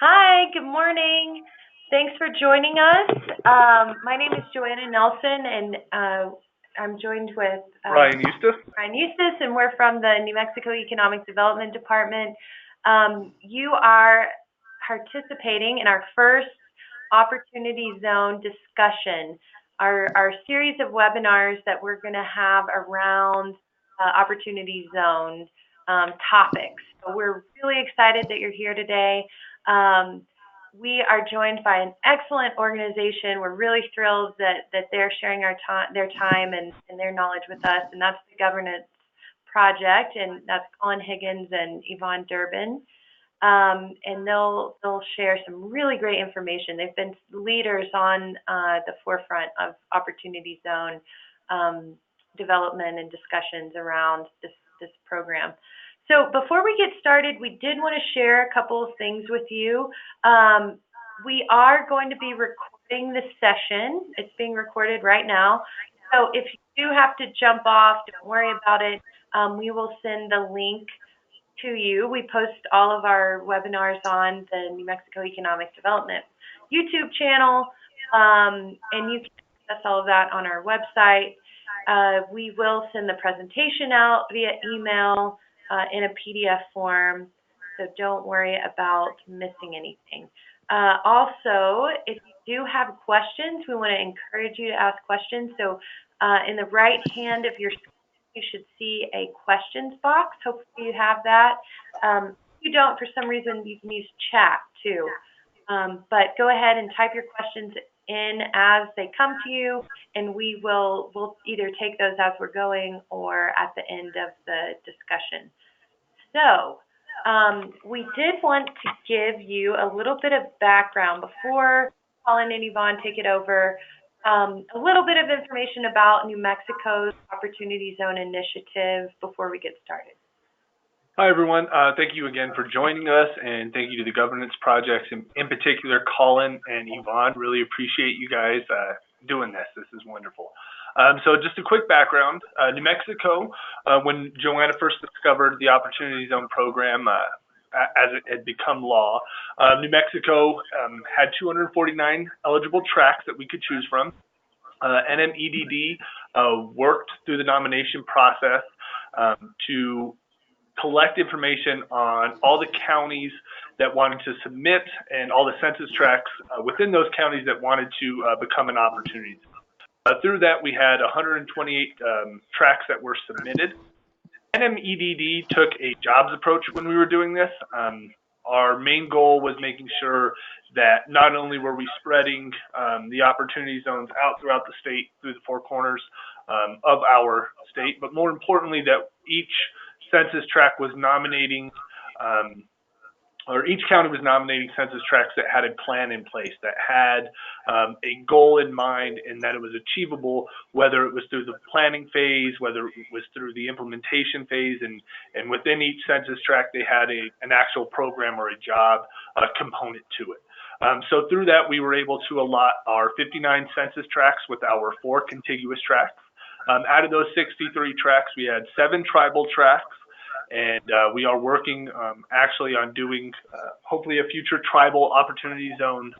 Hi, good morning. Thanks for joining us. My name is Joanna Nelson, and I'm joined with Ryan Eustace. Ryan Eustace, and we're from the New Mexico Economic Development Department. You are participating in our first Opportunity Zone discussion, our series of webinars that we're going to have around Opportunity Zone topics. So we're really excited that you're here today. We are joined by an excellent organization. We're really thrilled that they're sharing their time and their knowledge with us, and that's the Governance Project, and that's Colin Higgins and Yvonne Durbin. And they'll share some really great information. They've been leaders on the forefront of Opportunity Zone development and discussions around this program. So before we get started, we did want to share a couple of things with you. We are going to be recording this session. It's being recorded right now. So if you do have to jump off, don't worry about it. We will send the link to you. We post all of our webinars on the New Mexico Economic Development YouTube channel, and you can access all of that on our website. We will send the presentation out via email in a PDF form, so don't worry about missing anything. Also, if you do have questions, we want to encourage you to ask questions. So in the right hand of your screen, you should see a questions box. Hopefully you have that. If you don't, for some reason, you can use chat too. But go ahead and type your questions in as they come to you, and we'll either take those as we're going or at the end of the discussion. So we did want to give you a little bit of background before Colin and Yvonne take it over. A little bit of information about New Mexico's Opportunity Zone initiative before we get started. Hi, everyone. Thank you again for joining us, and thank you to the Governance Projects, in particular, Colin and Yvonne. Really appreciate you guys doing this. This is wonderful. So just a quick background. New Mexico, when Joanna first discovered the Opportunity Zone program as it had become law, New Mexico had 249 eligible tracks that we could choose from. NMEDD worked through the nomination process to collect information on all the counties that wanted to submit and all the census tracts within those counties that wanted to become an opportunity. Through that, we had 128 tracts that were submitted. NMEDD took a jobs approach when we were doing this. Our main goal was making sure that not only were we spreading the opportunity zones out throughout the state, through the four corners of our state, but more importantly that each census tract was nominating, or each county was nominating census tracts that had a plan in place, that had a goal in mind, and that it was achievable, whether it was through the planning phase, whether it was through the implementation phase, and within each census tract they had an actual program or a job component to it. So through that, we were able to allot our 59 census tracts with our 4 contiguous tracts. Out of those 63 tracts, we had 7 tribal tracts, and we are working actually on doing hopefully a future tribal opportunity zone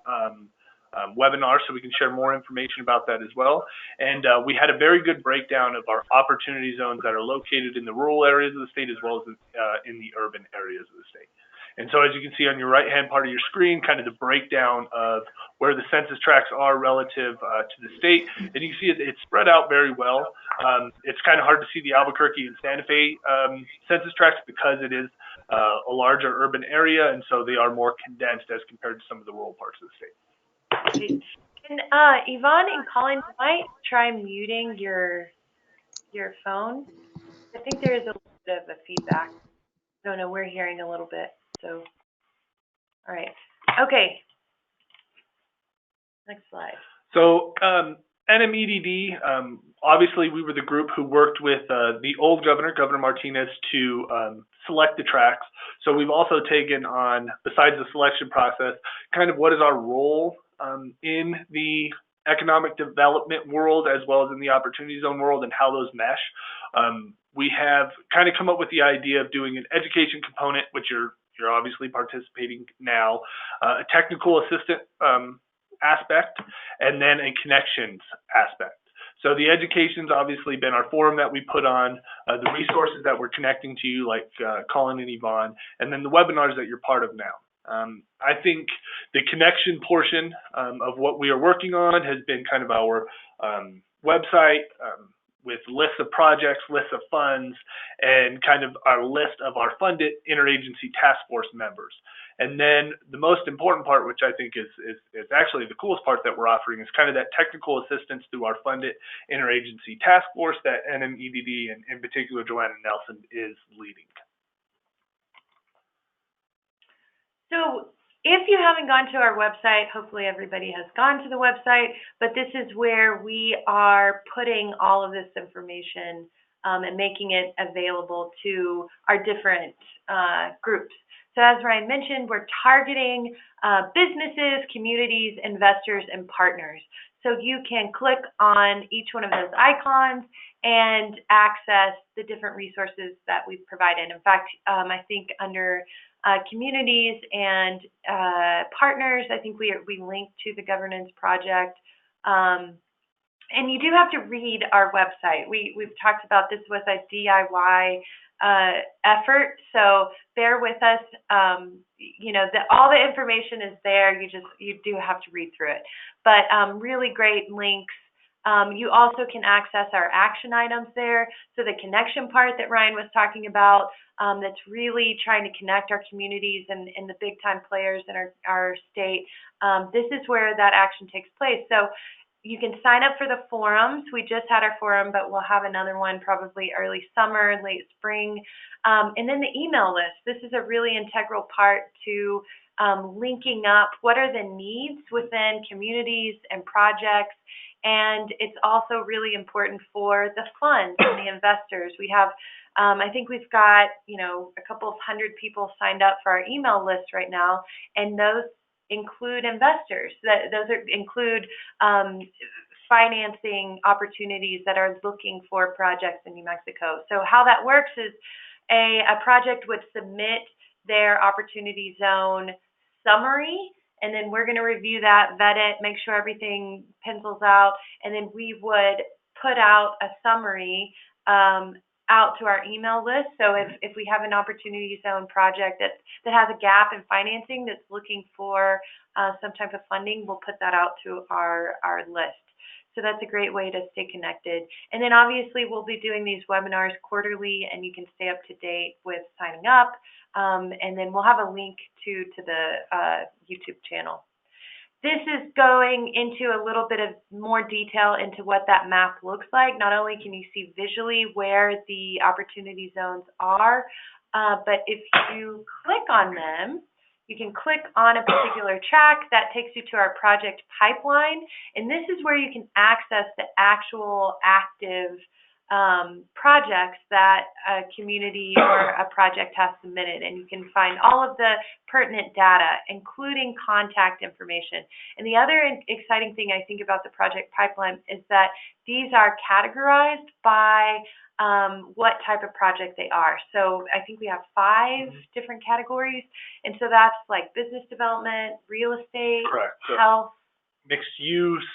webinar, so we can share more information about that as well. And we had a very good breakdown of our opportunity zones that are located in the rural areas of the state as well as in the urban areas of the state. And so as you can see on your right-hand part of your screen, kind of the breakdown of where the census tracts are relative to the state. And you can see it's spread out very well. It's kind of hard to see the Albuquerque and Santa Fe census tracts because it is a larger urban area, and so they are more condensed as compared to some of the rural parts of the state. And Yvonne and Colin, you might try muting your phone. I think there is a little bit of a feedback. I don't know, we're hearing a little bit. So, all right. Okay. Next slide. So, NMEDD, obviously we were the group who worked with the old governor, Governor Martinez, to select the tracks. So we've also taken on, besides the selection process, kind of what is our role in the economic development world as well as in the opportunity zone world and how those mesh. We have kind of come up with the idea of doing an education component, which you're You're obviously participating now. A technical assistant aspect, and then a connections aspect. So the education's obviously been our forum that we put on, the resources that we're connecting to you, like Colin and Yvonne, and then the webinars that you're part of now. I think the connection portion of what we are working on has been kind of our website with lists of projects, lists of funds, and kind of our list of our funded interagency task force members. And then the most important part, which I think is actually the coolest part that we're offering, is kind of that technical assistance through our funded interagency task force that NMEDD and in particular Joanna Nelson is leading. So if you haven't gone to our website, hopefully everybody has gone to the website, but this is where we are putting all of this information and making it available to our different groups. So as Ryan mentioned, we're targeting businesses, communities, investors, and partners. So you can click on each one of those icons and access the different resources that we've provided. In fact, I think under communities and partners, I think we link to the governance project. And you do have to read our website. We've talked about this was a DIY effort, so bear with us. All the information is there. You do have to read through it. But really great links. You also can access our action items there. So the connection part that Ryan was talking about, that's really trying to connect our communities and the big time players in our state. This is where that action takes place. So you can sign up for the forums. We just had our forum, but we'll have another one probably early summer, late spring. And then the email list. This is a really integral part to linking up what are the needs within communities and projects. And it's also really important for the funds and the investors. We have, I think we've got, a couple of hundred people signed up for our email list right now, and those include investors. Those include financing opportunities that are looking for projects in New Mexico. So how that works is a project would submit their opportunity zone summary, and then we're going to review that, vet it, make sure everything pencils out, and then we would put out a summary out to our email list. So if we have an opportunity zone project that has a gap in financing that's looking for some type of funding, we'll put that out to our list. So that's a great way to stay connected. And then obviously we'll be doing these webinars quarterly, and you can stay up to date with signing up. And then we'll have a link to the YouTube channel. This is going into a little bit of more detail into what that map looks like. Not only can you see visually where the opportunity zones are, but if you click on them, you can click on a particular track that takes you to our project pipeline. And this is where you can access the actual active projects that a community or a project has submitted, and you can find all of the pertinent data, including contact information. And the other exciting thing I think about the project pipeline is that these are categorized by what type of project they are. So I think we have 5 different categories, and so that's like business development, real estate, correct, health, mixed use,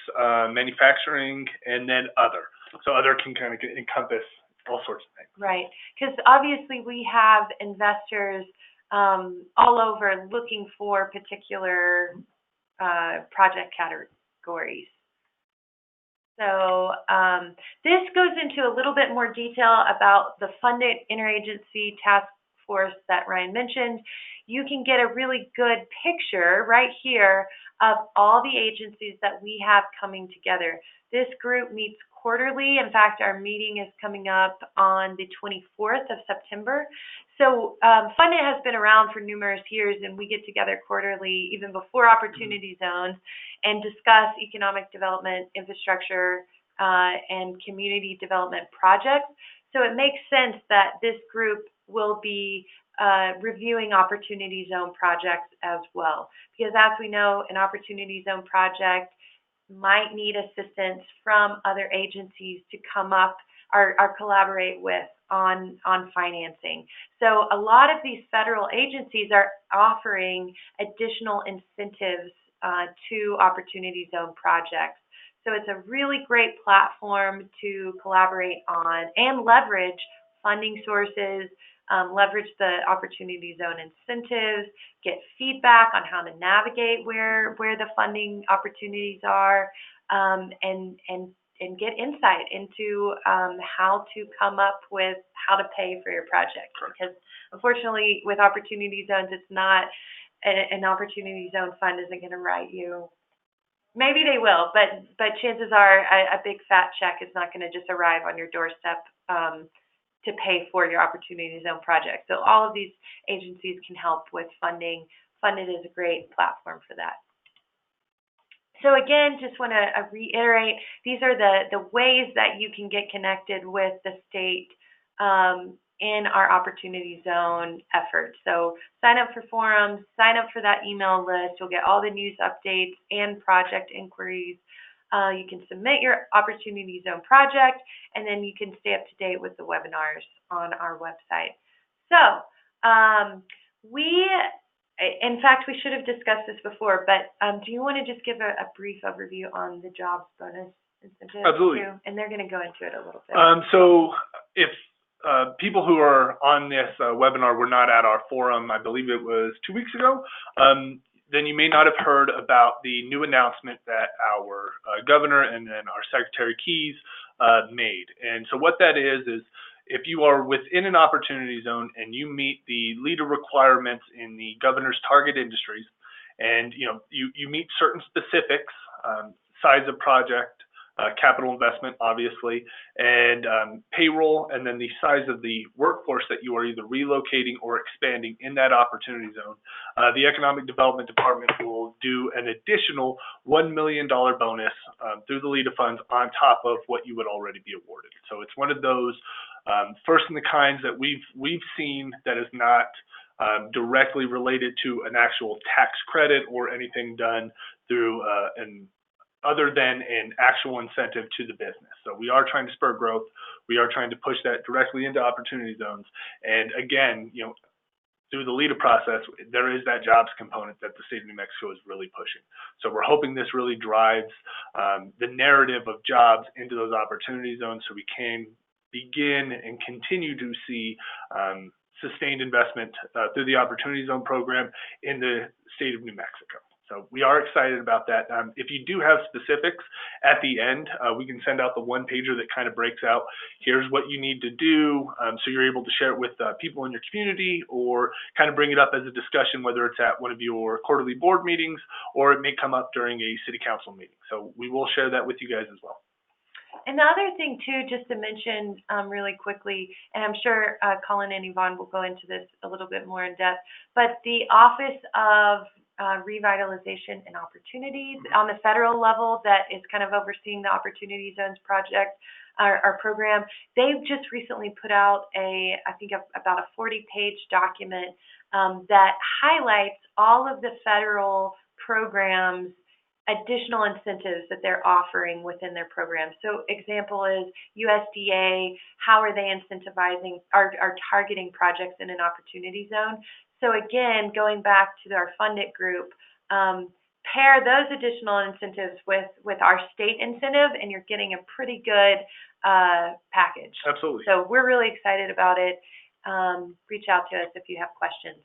manufacturing, and then other. So other can kind of encompass all sorts of things. Right, because obviously we have investors all over looking for particular project categories. So this goes into a little bit more detail about the funded interagency task force that Ryan mentioned. You can get a really good picture right here of all the agencies that we have coming together. This group meets quarterly. In fact, our meeting is coming up on the 24th of September. So Funded has been around for numerous years, and we get together quarterly, even before opportunity zones, and discuss economic development, infrastructure, and community development projects. So it makes sense that this group will be reviewing opportunity zone projects as well. Because as we know, an opportunity zone project might need assistance from other agencies to come up or collaborate with on financing. So a lot of these federal agencies are offering additional incentives to Opportunity Zone projects. So it's a really great platform to collaborate on and leverage funding sources, leverage the Opportunity Zone incentives, get feedback on how to navigate where the funding opportunities are, and get insight into how to come up with how to pay for your project. Because unfortunately, with Opportunity Zones, it's not an Opportunity Zone fund isn't going to write you. Maybe they will, but chances are a big fat check is not going to just arrive on your doorstep to pay for your Opportunity Zone project. So all of these agencies can help with funding. Funded is a great platform for that. So again, just want to reiterate, these are the ways that you can get connected with the state in our Opportunity Zone effort. So sign up for forums, sign up for that email list. You'll get all the news updates and project inquiries. You can submit your Opportunity Zone project, and then you can stay up to date with the webinars on our website. So in fact, we should have discussed this before, but do you want to just give a brief overview on the jobs bonus incentive? Absolutely. Too? And they're going to go into it a little bit. So if people who are on this webinar were not at our forum, I believe it was 2 weeks ago, then you may not have heard about the new announcement that our governor and then our Secretary Keys made. And so what that is if you are within an Opportunity Zone and you meet the leader requirements in the governor's target industries, and you meet certain specifics, size of project, capital investment, obviously, and payroll, and then the size of the workforce that you are either relocating or expanding in that Opportunity Zone, the Economic Development Department will do an additional $1 million bonus through the LEDA funds on top of what you would already be awarded. So it's one of those first in the kinds that we've seen that is not directly related to an actual tax credit or anything done through other than an actual incentive to the business. So we are trying to spur growth. We are trying to push that directly into Opportunity Zones. And again, through the LEDA process, there is that jobs component that the state of New Mexico is really pushing. So we're hoping this really drives the narrative of jobs into those Opportunity Zones so we can begin and continue to see sustained investment through the Opportunity Zone program in the state of New Mexico. So we are excited about that. If you do have specifics at the end, we can send out the one pager that kind of breaks out, here's what you need to do, so you're able to share it with people in your community or kind of bring it up as a discussion, whether it's at one of your quarterly board meetings or it may come up during a city council meeting. So we will share that with you guys as well. And the other thing, too, just to mention really quickly, and I'm sure Colin and Yvonne will go into this a little bit more in depth, but the Office of Revitalization and Opportunities on the federal level that is kind of overseeing the Opportunity Zones project, our program, they've just recently put out I think about a 40-page document that highlights all of the federal programs, additional incentives that they're offering within their program. So example is USDA, how are they incentivizing, are targeting projects in an Opportunity Zone? So again, going back to our funded group, pair those additional incentives with our state incentive and you're getting a pretty good package. Absolutely. So we're really excited about it. Reach out to us if you have questions.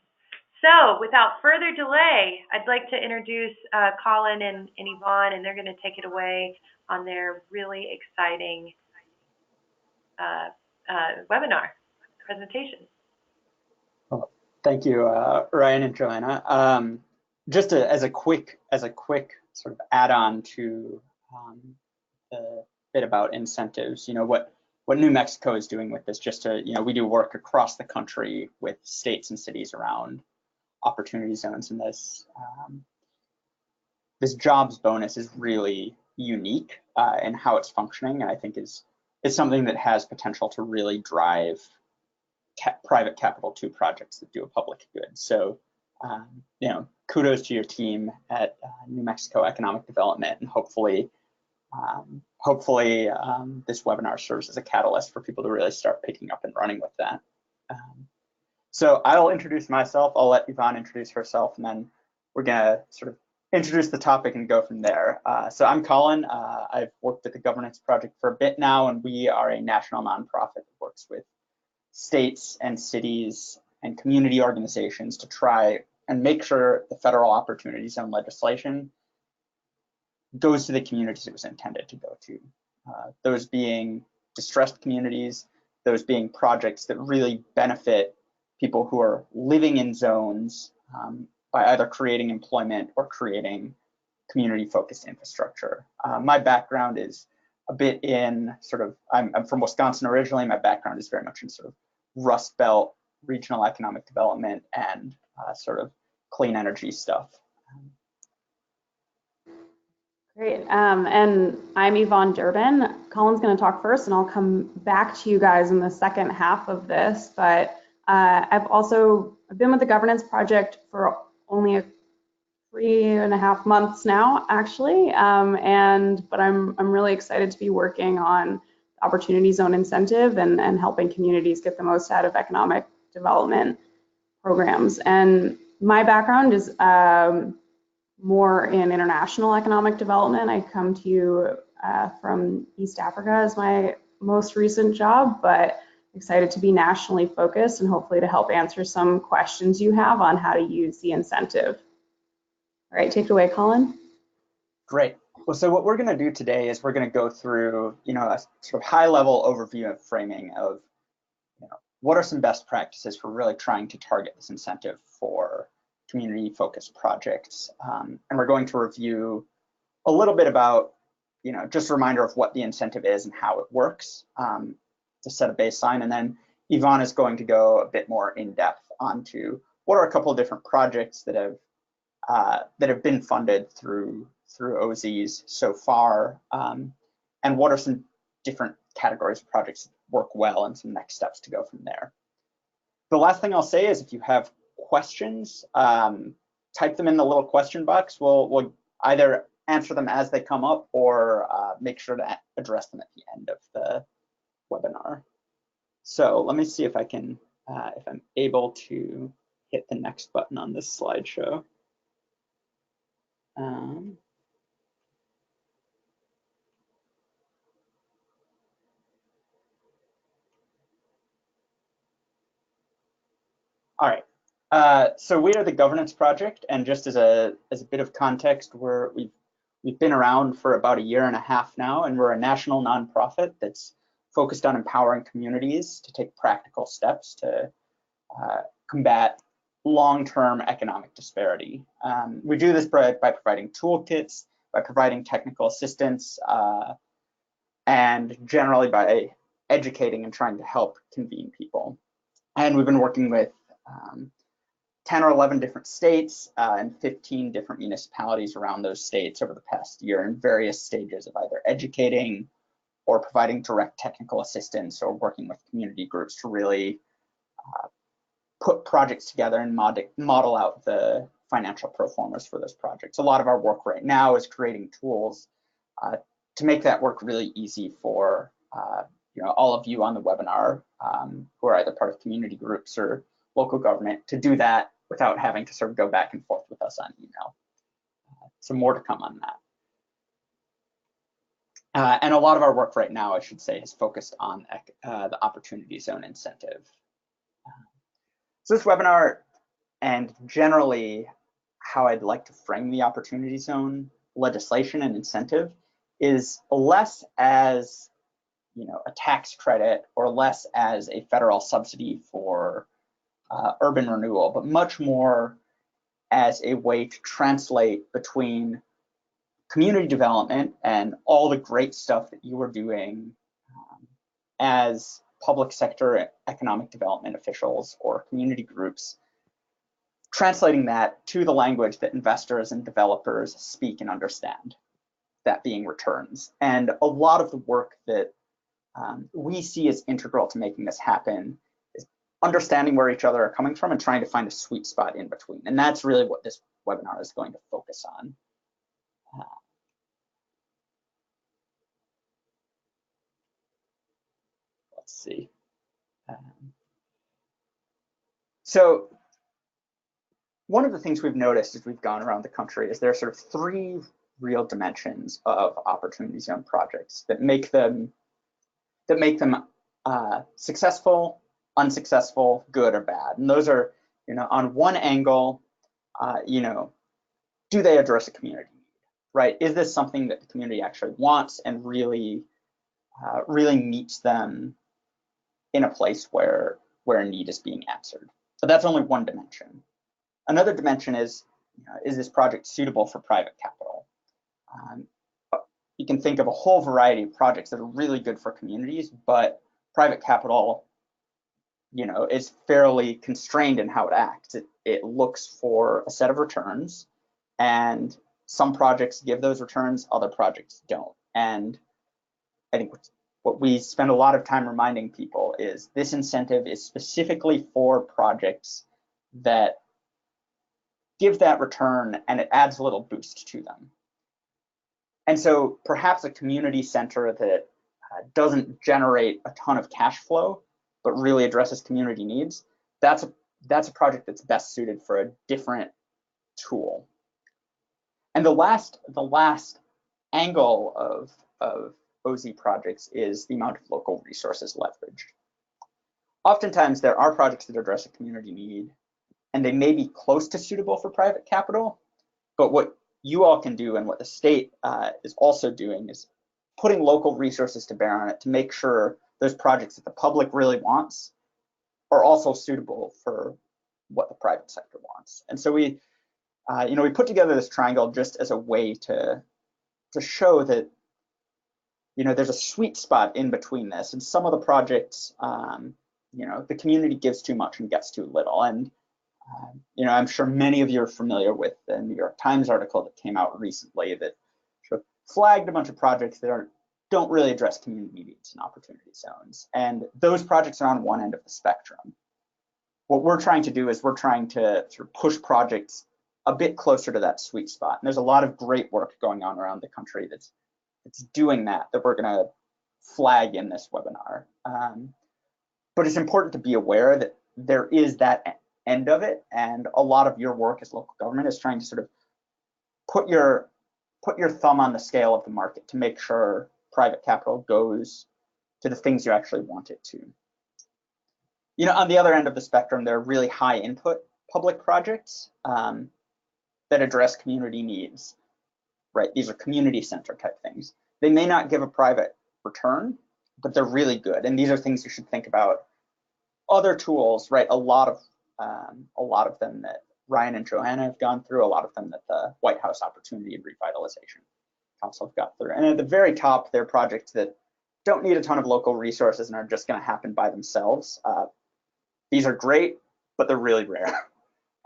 So without further delay, I'd like to introduce Colin and Yvonne, and they're going to take it away on their really exciting webinar presentation. Well, thank you, Ryan and Joanna. Just as a quick sort of add-on to the bit about incentives, what New Mexico is doing with this, just to, we do work across the country with states and cities around Opportunity Zones, and this jobs bonus is really unique in how it's functioning, and I think is something that has potential to really drive private capital to projects that do a public good. So, kudos to your team at New Mexico Economic Development, and hopefully hopefully this webinar serves as a catalyst for people to really start picking up and running with that. So I'll introduce myself, I'll let Yvonne introduce herself, and then we're gonna sort of introduce the topic and go from there. So I'm Colin, I've worked at the Governance Project for a bit now, and we are a national nonprofit that works with states and cities and community organizations to try and make sure the federal Opportunity Zone legislation goes to the communities it was intended to go to. Those being distressed communities, those being projects that really benefit people who are living in zones by either creating employment or creating community-focused infrastructure. My background is a bit in sort of, I'm from Wisconsin originally. My background is very much in sort of Rust Belt, regional economic development, and sort of clean energy stuff. Great, and I'm Yvonne Durbin. Colin's going to talk first, and I'll come back to you guys in the second half of this. But I've been with the Governance Project for only 3.5 months now, actually, but I'm really excited to be working on Opportunity Zone incentive and helping communities get the most out of economic development programs. And my background is more in international economic development. I come to you from East Africa as my most recent job, but excited to be nationally focused and hopefully to help answer some questions you have on how to use the incentive. All right, take it away, Colin. Great. Well, so what we're going to do today is we're going to go through, a sort of high-level overview and framing of, what are some best practices for really trying to target this incentive for community-focused projects. And we're going to review a little bit about, just a reminder of what the incentive is and how it works to set a baseline. And then Yvonne is going to go a bit more in depth onto what are a couple of different projects that have been funded through OZs so far, and what are some different categories of projects that work well and some next steps to go from there. The last thing I'll say is if you have questions, type them in the little question box. We'll either answer them as they come up or make sure to address them at the end of the webinar. So let me see if I can, if I'm able to hit the next button on this slideshow. All right, so we are the Governance Project, and just as a bit of context, we've been around for about 1.5 years now, and we're a national nonprofit that's focused on empowering communities to take practical steps to combat long-term economic disparity. We do this by providing toolkits, by providing technical assistance, and generally by educating and trying to help convene people. And we've been working with 10 or 11 different states and 15 different municipalities around those states over the past year in various stages of either educating or providing direct technical assistance or working with community groups to really put projects together and model out the financial pro formas for those projects. A lot of our work right now is creating tools to make that work really easy for all of you on the webinar who are either part of community groups or local government to do that without having to sort of go back and forth with us on email. So more to come on that. And a lot of our work right now, I should say, is focused on the Opportunity Zone incentive. So this webinar, and generally how I'd like to frame the Opportunity Zone legislation and incentive, is less as a tax credit or less as a federal subsidy for urban renewal, but much more as a way to translate between community development and all the great stuff that you are doing as public sector economic development officials or community groups, translating that to the language that investors and developers speak and understand, that being returns. And a lot of the work that we see as integral to making this happen is understanding where each other are coming from and trying to find a sweet spot in between. And that's really what this webinar is going to focus on. see. So one of the things we've noticed as we've gone around the country is there are sort of three real dimensions of opportunity zone projects that make them successful, unsuccessful, good or bad. And those are, on one angle, do they address a community need, right? Is this something that the community actually wants and really meets them in a place where a need is being answered? But that's only one dimension. Another dimension is this project suitable for private capital? You can think of a whole variety of projects that are really good for communities, but private capital, is fairly constrained in how it acts. It looks for a set of returns, and some projects give those returns, other projects don't. And I think what we spend a lot of time reminding people is this incentive is specifically for projects that give that return and it adds a little boost to them. And so perhaps a community center that doesn't generate a ton of cash flow, but really addresses community needs, that's a project that's best suited for a different tool. And the last angle of OZ projects is the amount of local resources leveraged. Oftentimes there are projects that address a community need, and they may be close to suitable for private capital, but what you all can do and what the state is also doing is putting local resources to bear on it to make sure those projects that the public really wants are also suitable for what the private sector wants. And so we put together this triangle just as a way to show that there's a sweet spot in between this, and some of the projects the community gives too much and gets too little. And I'm sure many of you are familiar with the New York Times article that came out recently that sort of flagged a bunch of projects that don't really address community needs and opportunity zones. And those projects are on one end of the spectrum. What we're trying to do is we're trying to sort of push projects a bit closer to that sweet spot. And there's a lot of great work going on around the country that's doing that we're going to flag in this webinar. But it's important to be aware that there is that end of it, and a lot of your work as local government is trying to sort of put your thumb on the scale of the market to make sure private capital goes to the things you actually want it to. On the other end of the spectrum, there are really high input public projects that address community needs, right? These are community center type things. They may not give a private return, but they're really good. And these are things you should think about. Other tools, right? A lot of them that Ryan and Joanna have gone through, a lot of them that the White House Opportunity and Revitalization Council have got through. And at the very top, they're projects that don't need a ton of local resources and are just going to happen by themselves. These are great, but they're really rare.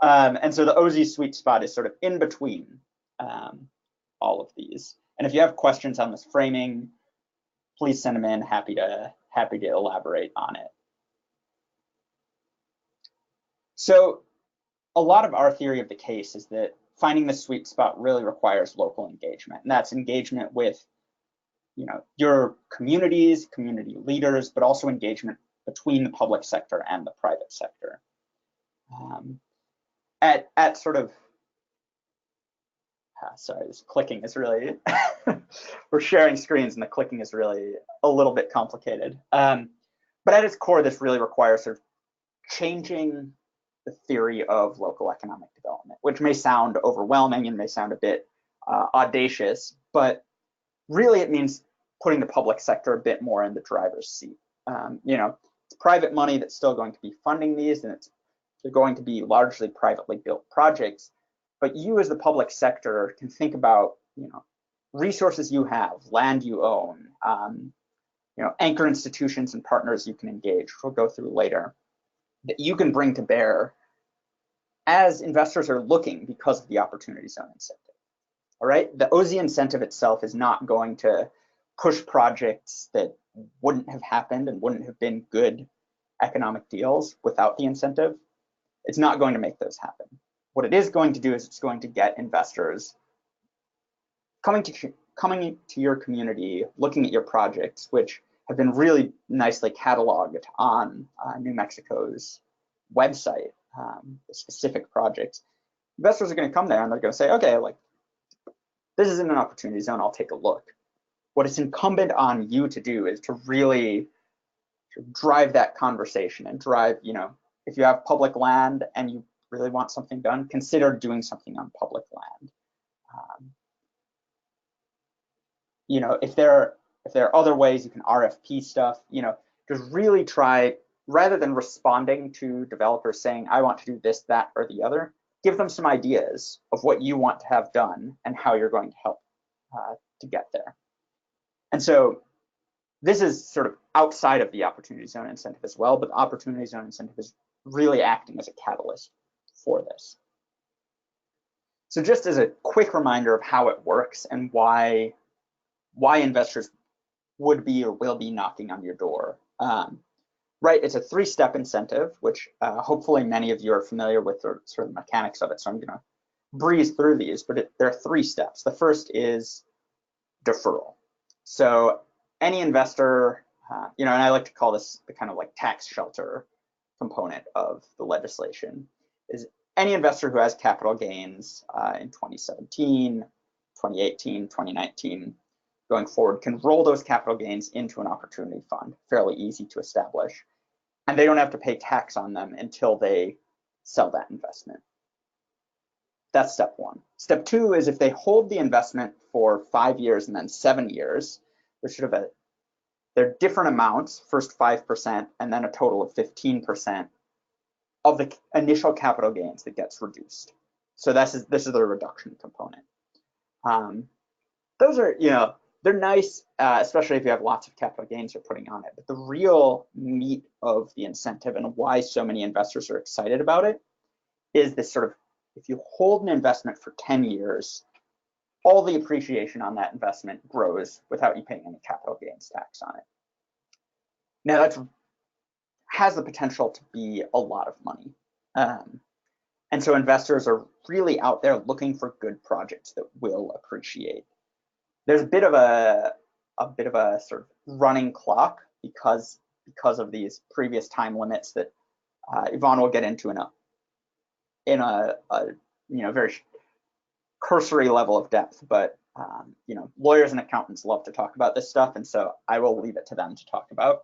And so the OZ sweet spot is sort of in between all of these. And if you have questions on this framing, please send them in. Happy to elaborate on it. So a lot of our theory of the case is that finding the sweet spot really requires local engagement, and that's engagement with your communities, community leaders, but also engagement between the public sector and the private sector. At sort of sorry, this clicking is really we're sharing screens and the clicking is really a little bit complicated. But at its core, this really requires sort of changing the theory of local economic development, which may sound overwhelming and may sound a bit audacious, but really it means putting the public sector a bit more in the driver's seat. It's private money that's still going to be funding these, and they're going to be largely privately built projects, but you as the public sector can think about resources you have, land you own, anchor institutions and partners you can engage, which we'll go through later, that you can bring to bear as investors are looking because of the opportunity zone incentive. All right, the OZ incentive itself is not going to push projects that wouldn't have happened and wouldn't have been good economic deals without the incentive. It's not going to make those happen. What it is going to do is it's going to get investors coming to your community, looking at your projects, which have been really nicely cataloged on New Mexico's website, the specific projects. Investors are going to come there and they're going to say, okay, like, this isn't an opportunity zone, I'll take a look. What it's incumbent on you to do is to really drive that conversation and drive, you know, if you have public land and you really want something done, consider doing something on public land. You know, if there are other ways you can RFP stuff, you know, just really try, rather than responding to developers saying, I want to do this, that, or the other, give them some ideas of what you want to have done and how you're going to help to get there. And so this is sort of outside of the opportunity zone incentive as well, but the opportunity zone incentive is really acting as a catalyst for this. So just as a quick reminder of how it works and why investors would be or will be knocking on your door. Right, it's a 3-step incentive, which hopefully many of you are familiar with the sort of mechanics of it, so I'm gonna breeze through these, but there are 3 steps. The first is deferral. So any investor, you know, and I like to call this the kind of like tax shelter component of the legislation, is any investor who has capital gains in 2017, 2018, 2019, going forward can roll those capital gains into an opportunity fund, fairly easy to establish, and they don't have to pay tax on them until they sell that investment. That's step 1. Step 2 is if they hold the investment for 5 years and then 7 years, there's sort of they're different amounts, first 5% and then a total of 15% of the initial capital gains that gets reduced. So this is the reduction component. Those are, you know, they're nice, especially if you have lots of capital gains you're putting on it. But the real meat of the incentive and why so many investors are excited about it is this sort of, if you hold an investment for 10 years, all the appreciation on that investment grows without you paying any capital gains tax on it. Now that has the potential to be a lot of money. And so investors are really out there looking for good projects that will appreciate. There's a bit of a sort of running clock because of these previous time limits that Yvonne will get into in a you know, very cursory level of depth, but you know, lawyers and accountants love to talk about this stuff, and so I will leave it to them to talk about.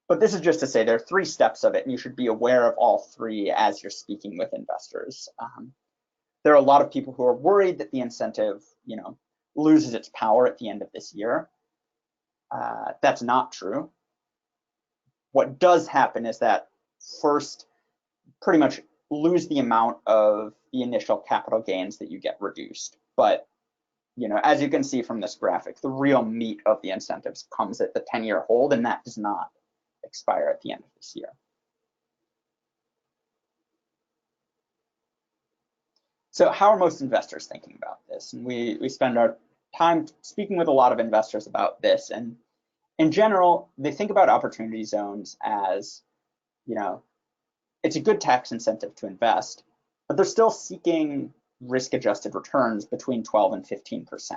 But this is just to say there are 3 steps of it, and you should be aware of all 3 as you're speaking with investors. There are a lot of people who are worried that the incentive, you know, loses its power at the end of this year. That's not true. What does happen is that first, pretty much lose the amount of the initial capital gains that you get reduced. But, you know, as you can see from this graphic, the real meat of the incentives comes at the 10-year hold, and that does not expire at the end of this year. So how are most investors thinking about this? And we spend our time speaking with a lot of investors about this, and in general, they think about opportunity zones as, you know, it's a good tax incentive to invest, but they're still seeking risk-adjusted returns between 12 and 15%,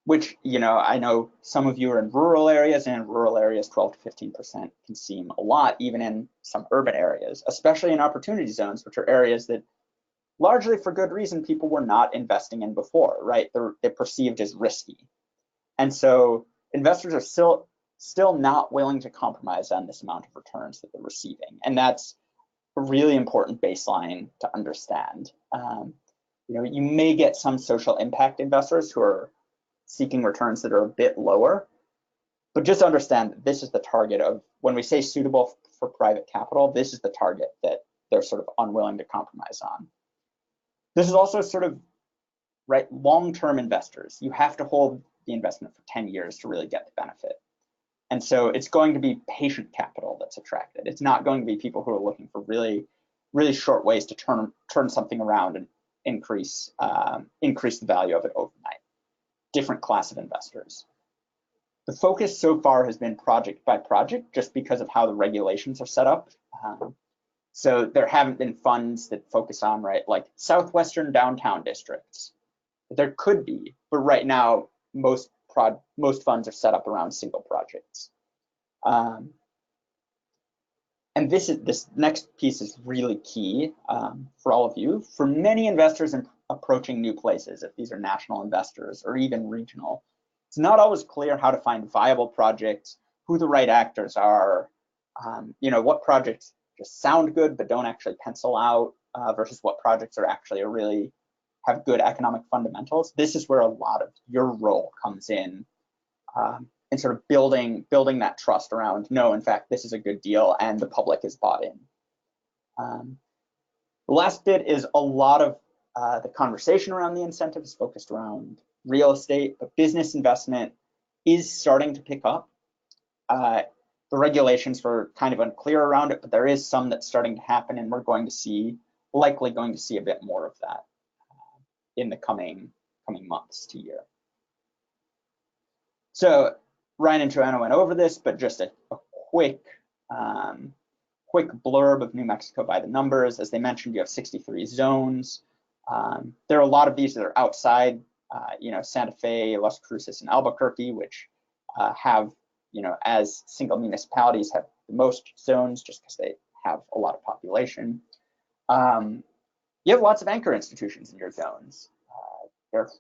which, you know, I know some of you are in rural areas, and in rural areas, 12 to 15% can seem a lot, even in some urban areas, especially in opportunity zones, which are areas that largely for good reason people were not investing in before, right? They're perceived as risky. And so investors are still not willing to compromise on this amount of returns that they're receiving. And that's a really important baseline to understand. You know, you may get some social impact investors who are seeking returns that are a bit lower, but just understand that this is the target of, when we say suitable for private capital, this is the target that they're sort of unwilling to compromise on. This is also sort of, right, long-term investors. You have to hold the investment for 10 years to really get the benefit. And so it's going to be patient capital that's attracted. It's not going to be people who are looking for really, really short ways to turn something around and increase the value of it overnight. Different class of investors. The focus so far has been project by project, just because of how the regulations are set up. So there haven't been funds that focus on, right, like southwestern downtown districts. There could be, but right now most funds are set up around single projects. And this next piece is really key for all of you. For many investors approaching new places, if these are national investors or even regional, it's not always clear how to find viable projects, who the right actors are, what projects just sound good but don't actually pencil out versus what projects are actually really have good economic fundamentals. This is where a lot of your role comes in sort of building that trust around, no, in fact, this is a good deal and the public is bought in. The last bit is a lot of the conversation around the incentives focused around real estate, but business investment is starting to pick up. The regulations were kind of unclear around it, but there is some that's starting to happen, and we're likely going to see a bit more of that in the coming months to year. So Ryan and Joanna went over this, but just a quick blurb of New Mexico by the numbers. As they mentioned, you have 63 zones. There are a lot of these that are outside, Santa Fe, Las Cruces, and Albuquerque, which have, as single municipalities, have the most zones just because they have a lot of population. You have lots of anchor institutions in your zones. There are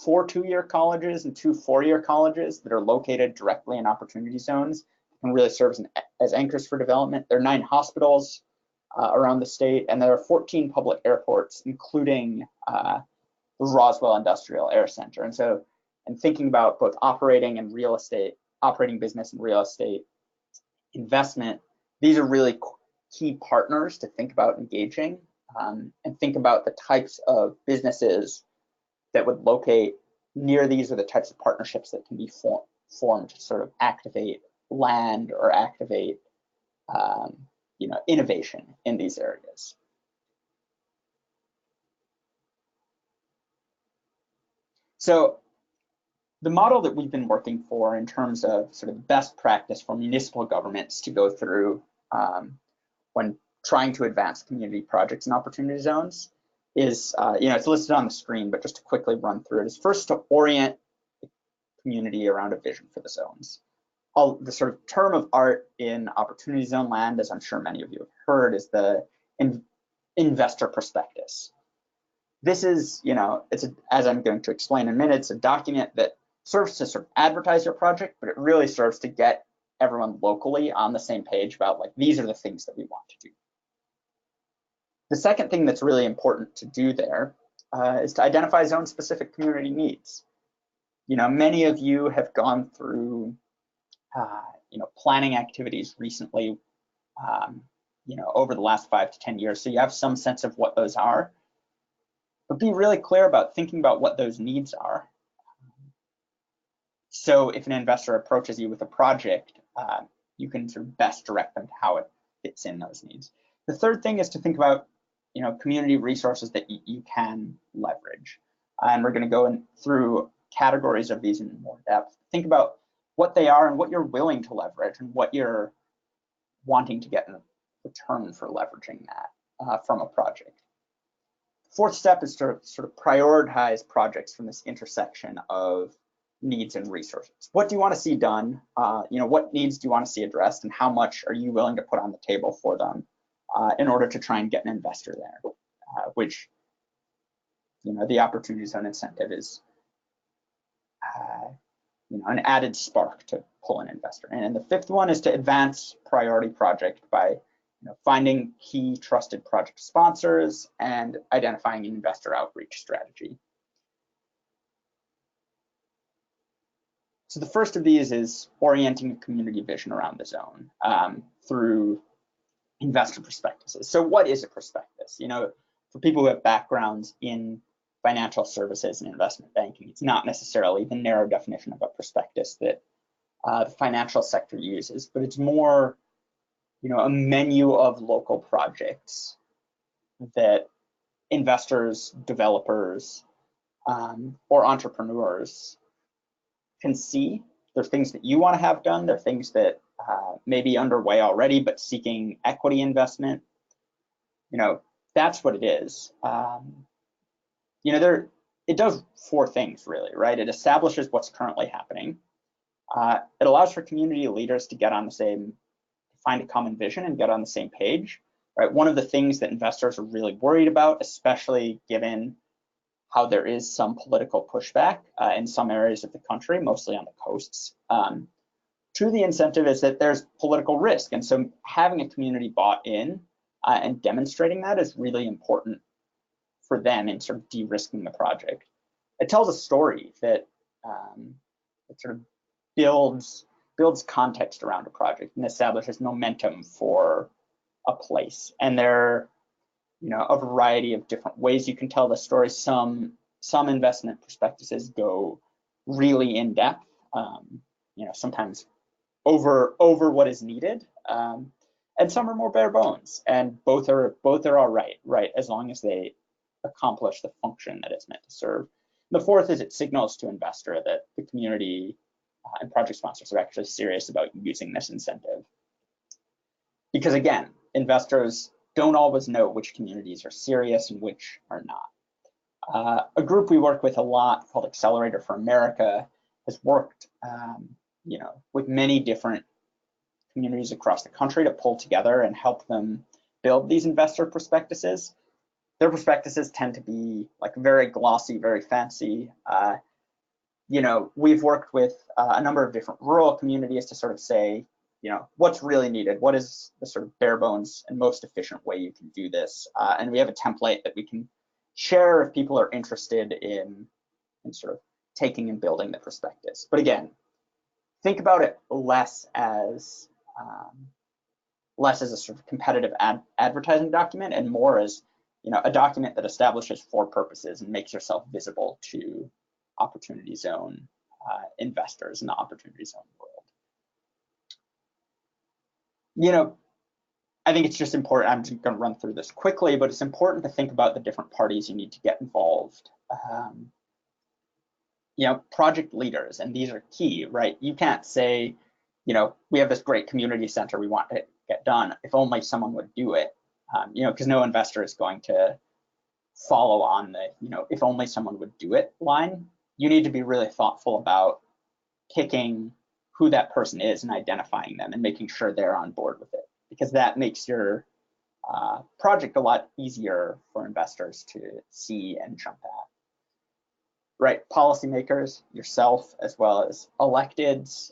4 two-year colleges and 2 four-year colleges that are located directly in opportunity zones and really serve as anchors for development. There are 9 hospitals around the state, and there are 14 public airports, including the Roswell Industrial Air Center. And thinking about both operating business and real estate investment, these are really key partners to think about engaging and think about the types of businesses that would locate near these, are the types of partnerships that can be formed to sort of activate land or activate innovation in these areas. So the model that we've been working for in terms of sort of best practice for municipal governments to go through when trying to advance community projects and opportunity zones is, it's listed on the screen, but just to quickly run through it, is first to orient the community around a vision for the zones. The sort of term of art in opportunity zone land, as I'm sure many of you have heard, is the investor prospectus. This is, as I'm going to explain in a minute, it's a document that serves to sort of advertise your project, but it really serves to get everyone locally on the same page about, like, these are the things that we want to do. The second thing that's really important to do there is to identify zone-specific community needs. Many of you have gone through, planning activities recently, over the last 5 to 10 years, so you have some sense of what those are. But be really clear about thinking about what those needs are. So if an investor approaches you with a project, you can sort of best direct them to how it fits in those needs. The third thing is to think about, community resources that you can leverage. And we're going to go through categories of these in more depth. Think about what they are and what you're willing to leverage and what you're wanting to get in return for leveraging that from a project. Fourth step is to sort of prioritize projects from this intersection of needs and resources. What do you want to see done? What needs do you want to see addressed, and how much are you willing to put on the table for them in order to try and get an investor there, which, the opportunity zone incentive is, an added spark to pull an investor in. And the fifth one is to advance priority project by finding key trusted project sponsors and identifying an investor outreach strategy. So the first of these is orienting a community vision around the zone through investor prospectuses. So what is a prospectus? For people who have backgrounds in financial services and investment banking, it's not necessarily the narrow definition of a prospectus that the financial sector uses, but it's more, a menu of local projects that investors, developers, or entrepreneurs can see. There are things that you want to have done. There are things that may be underway already, but seeking equity investment. That's what it is. it does four things really, right? It establishes what's currently happening. It allows for community leaders to get on the same, find a common vision and get on the same page, right? One of the things that investors are really worried about, especially given how there is some political pushback in some areas of the country, mostly on the coasts, to the incentive is that there's political risk. And so having a community bought in and demonstrating that is really important for them in sort of de-risking the project. It tells a story that it sort of builds context around a project and establishes momentum for a place. And there are, you know, a variety of different ways you can tell the story. Some investment prospectuses go really in depth, you know, sometimes over what is needed, and some are more bare bones. And both are all right, as long as they accomplish the function that it's meant to serve. The fourth is it signals to investor that the community and project sponsors are actually serious about using this incentive. Because again, investors don't always know which communities are serious and which are not. A group we work with a lot called Accelerator for America has worked, you know, with many different communities across the country to pull together and help them build these investor prospectuses. Their prospectuses tend to be like very glossy, very fancy. You know, we've worked with a number of different rural communities to sort of say, you know, what's really needed? What is the sort of bare bones and most efficient way you can do this? And we have a template that we can share if people are interested in sort of taking and building the prospectus. But again, think about it less as a sort of competitive advertising document and more as, you know, a document that establishes four purposes and makes yourself visible to opportunity zone investors in the opportunity zone world. You know, I think it's just important, I'm just going to run through this quickly, but it's important to think about the different parties you need to get involved. You know, project leaders, and these are key, right? You can't say, you know, we have this great community center we want to get done, if only someone would do it, you know, because no investor is going to follow on the, you know, if only someone would do it line. You need to be really thoughtful about picking who that person is and identifying them and making sure they're on board with it, because that makes your project a lot easier for investors to see and jump at. Right, policymakers, yourself, as well as electeds,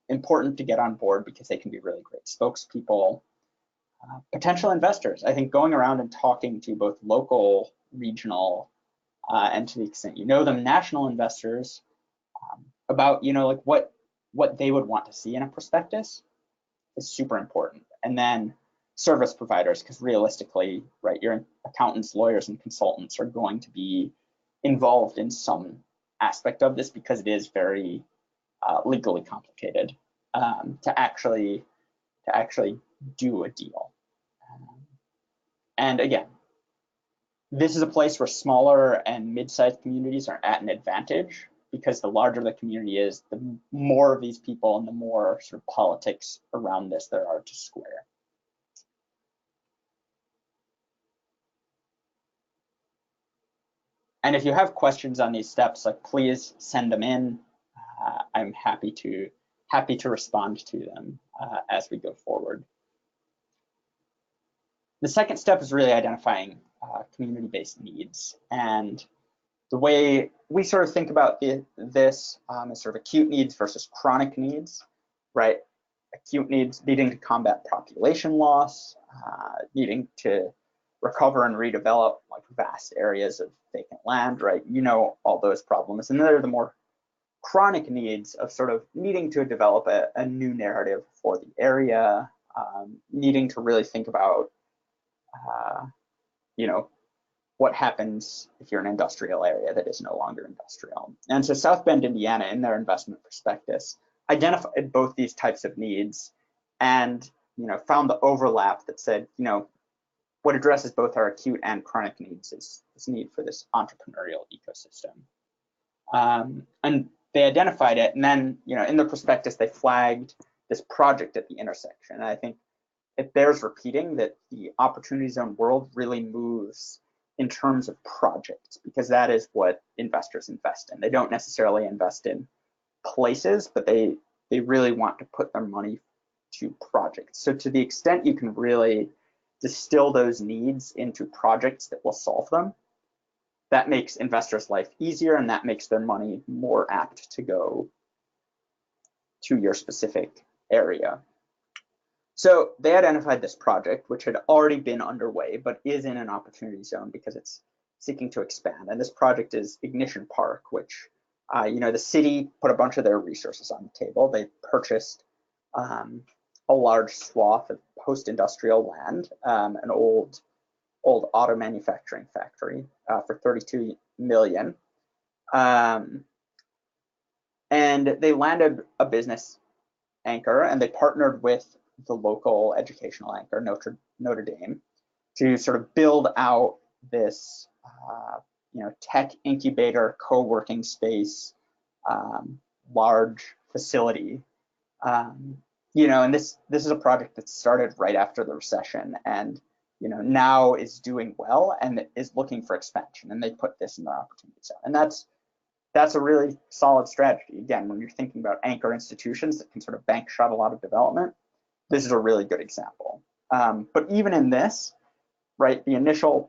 important to get on board because they can be really great spokespeople. Potential investors, I think going around and talking to both local, regional, and to the extent you know them, national investors about, you know, like what they would want to see in a prospectus is super important. And then service providers, because realistically, right, your accountants, lawyers, and consultants are going to be involved in some aspect of this because it is very legally complicated to actually do a deal. And again, this is a place where smaller and mid-sized communities are at an advantage, because the larger the community is, the more of these people and the more sort of politics around this there are to square. And if you have questions on these steps, like, please send them in. I'm happy to respond to them as we go forward. The second step is really identifying community-based needs. And the way we sort of think about this is sort of acute needs versus chronic needs, right? Acute needs needing to combat population loss, needing to recover and redevelop like vast areas of vacant land, right? You know, all those problems. And then there are the more chronic needs of sort of needing to develop a new narrative for the area, needing to really think about, you know, what happens if you're an industrial area that is no longer industrial. And so South Bend, Indiana, in their investment prospectus, identified both these types of needs and, you know, found the overlap that said, you know, what addresses both our acute and chronic needs is this need for this entrepreneurial ecosystem. And they identified it, and then, you know, in the prospectus, they flagged this project at the intersection. And I think it bears repeating that the opportunity zone world really moves in terms of projects, because that is what investors invest in. They don't necessarily invest in places, but they really want to put their money to projects. So to the extent you can really distill those needs into projects that will solve them, that makes investors' life easier, and that makes their money more apt to go to your specific area. So they identified this project, which had already been underway, but is in an opportunity zone because it's seeking to expand. And this project is Ignition Park, which, the city put a bunch of their resources on the table. They purchased a large swath of post-industrial land, an old auto manufacturing factory for $32 million. And they landed a business anchor, and they partnered with the local educational anchor, Notre Dame, to sort of build out this tech incubator, co-working space, large facility. And this is a project that started right after the recession, and now is doing well and is looking for expansion, and they put this in their opportunity zone. And that's a really solid strategy. Again, when you're thinking about anchor institutions that can sort of bank shot a lot of development, this is a really good example. But even in this, right, the initial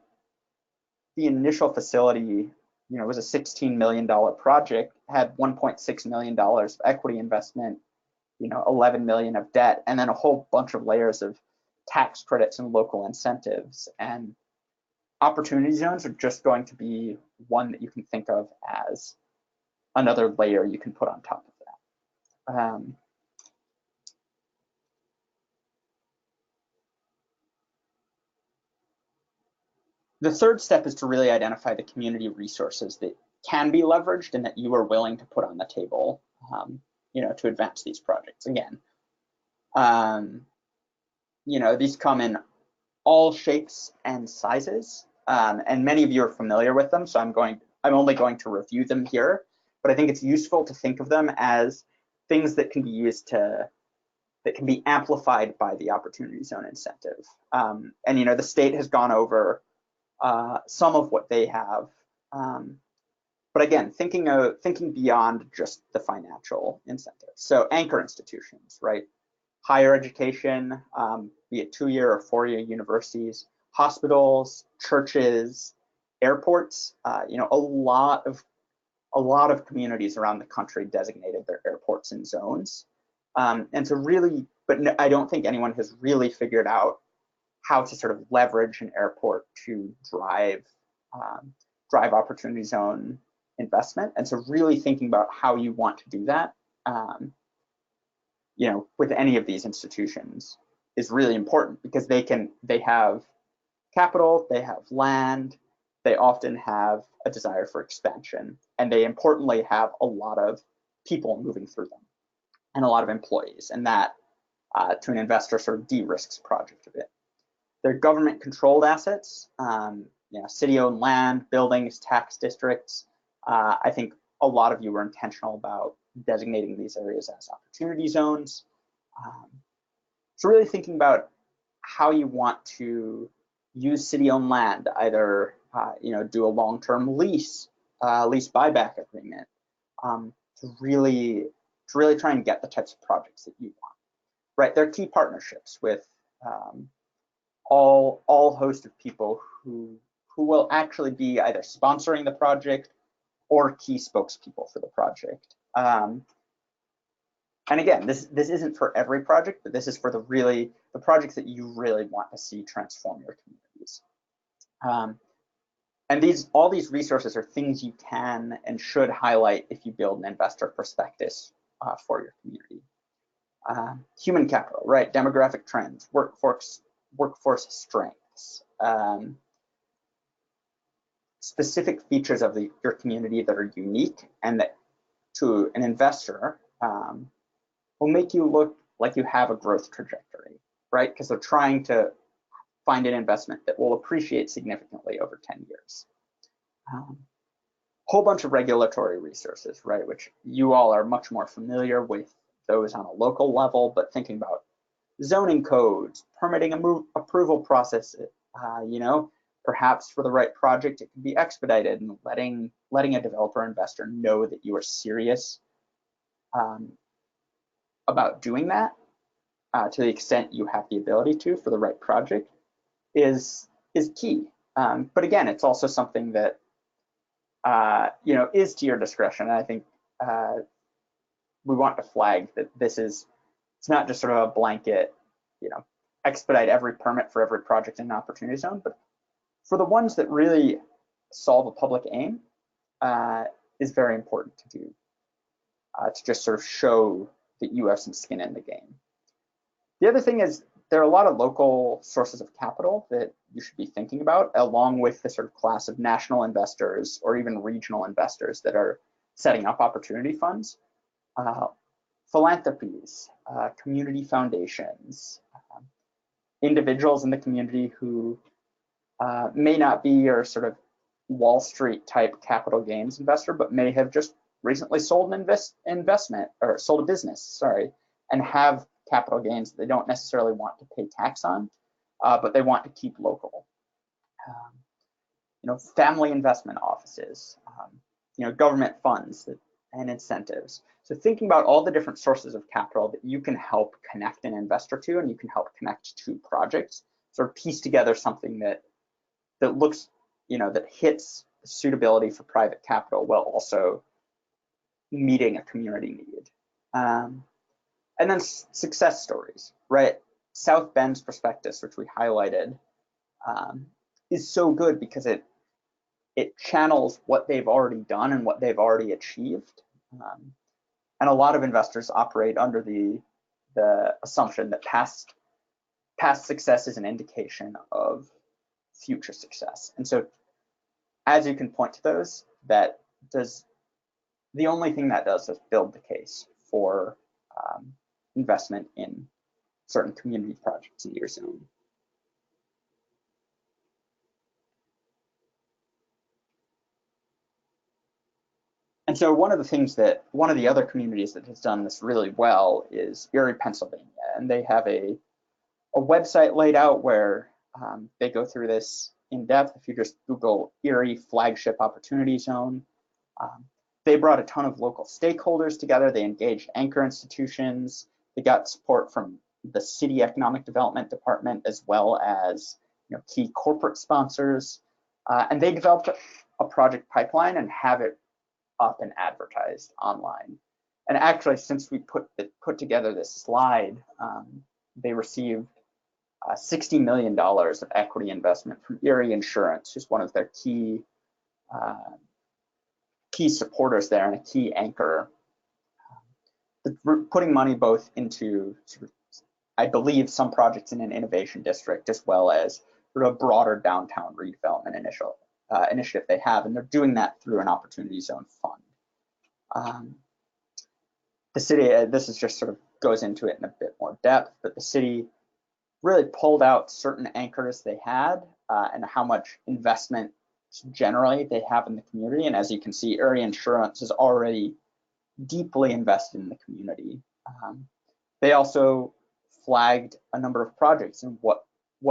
facility, was a $16 million project, had $1.6 million of equity investment, 11 million of debt, and then a whole bunch of layers of tax credits and local incentives. And opportunity zones are just going to be one that you can think of as another layer you can put on top of that. The third step is to really identify the community resources that can be leveraged and that you are willing to put on the table, to advance these projects. Again, these come in all shapes and sizes, and many of you are familiar with them, so I'm only going to review them here, but I think it's useful to think of them as things that can be used that can be amplified by the opportunity zone incentive. And the state has gone over some of what they have, but again, thinking beyond just the financial incentives. So anchor institutions, right? Higher education, be it 2-year or 4-year universities, hospitals, churches, airports. A lot of communities around the country designated their airports in zones, and so really, but I don't think anyone has really figured out how to sort of leverage an airport to drive opportunity zone investment. And so really thinking about how you want to do that, with any of these institutions is really important, because they have capital, they have land, they often have a desire for expansion, and they importantly have a lot of people moving through them and a lot of employees, and that to an investor sort of de-risks a project a bit. They're government-controlled assets, city-owned land, buildings, tax districts. I think a lot of you were intentional about designating these areas as opportunity zones. So really thinking about how you want to use city-owned land, either do a long-term lease buyback agreement, to really try and get the types of projects that you want. Right, there are key partnerships with all host of people who will actually be either sponsoring the project or key spokespeople for the project. And again, this isn't for every project, but this is for the projects that you really want to see transform your communities. And all these resources are things you can and should highlight if you build an investor prospectus for your community. Human capital, right? Demographic trends, workforce strengths, specific features of your community that are unique and that to an investor will make you look like you have a growth trajectory, right? Because they're trying to find an investment that will appreciate significantly over 10 years. Whole bunch of regulatory resources, right? Which you all are much more familiar with those on a local level, but thinking about zoning codes, permitting approval processes, Perhaps for the right project, it can be expedited, and letting a developer investor know that you are serious about doing that to the extent you have the ability to for the right project is key. But again, it's also something that is to your discretion. And I think we want to flag that it's not just sort of a blanket, expedite every permit for every project in an opportunity zone, but for the ones that really solve a public aim, is very important to do, to just sort of show that you have some skin in the game. The other thing is there are a lot of local sources of capital that you should be thinking about, along with the sort of class of national investors or even regional investors that are setting up opportunity funds. Philanthropies, community foundations, individuals in the community who may not be your sort of Wall Street type capital gains investor, but may have just recently sold an investment or sold a business, sorry, and have capital gains that they don't necessarily want to pay tax on, but they want to keep local. Family investment offices, government funds and incentives. So thinking about all the different sources of capital that you can help connect an investor to, and you can help connect to projects, sort of piece together something that looks, that hits suitability for private capital while also meeting a community need. And then success stories, right? South Bend's prospectus, which we highlighted, is so good because it channels what they've already done and what they've already achieved. And a lot of investors operate under the assumption that past success is an indication of future success. And so as you can point to those, the only thing that does is build the case for investment in certain community projects in your zone. And so one of the other communities that has done this really well is Erie, Pennsylvania. And they have a website laid out where they go through this in depth. If you just Google Erie Flagship Opportunity Zone, they brought a ton of local stakeholders together. They engaged anchor institutions. They got support from the city economic development department, as well as key corporate sponsors. And they developed a project pipeline and have it up and advertised online. And actually, since we put together this slide, they received $60 million of equity investment from Erie Insurance, who's one of their key supporters there and a key anchor. Putting money both into, I believe, some projects in an innovation district, as well as sort of a broader downtown redevelopment initiative they have, and they're doing that through an opportunity zone fund. The city, this is just sort of goes into it in a bit more depth, but the city really pulled out certain anchors they had and how much investment generally they have in the community. And as you can see, Erie Insurance is already deeply invested in the community. They also flagged a number of projects and what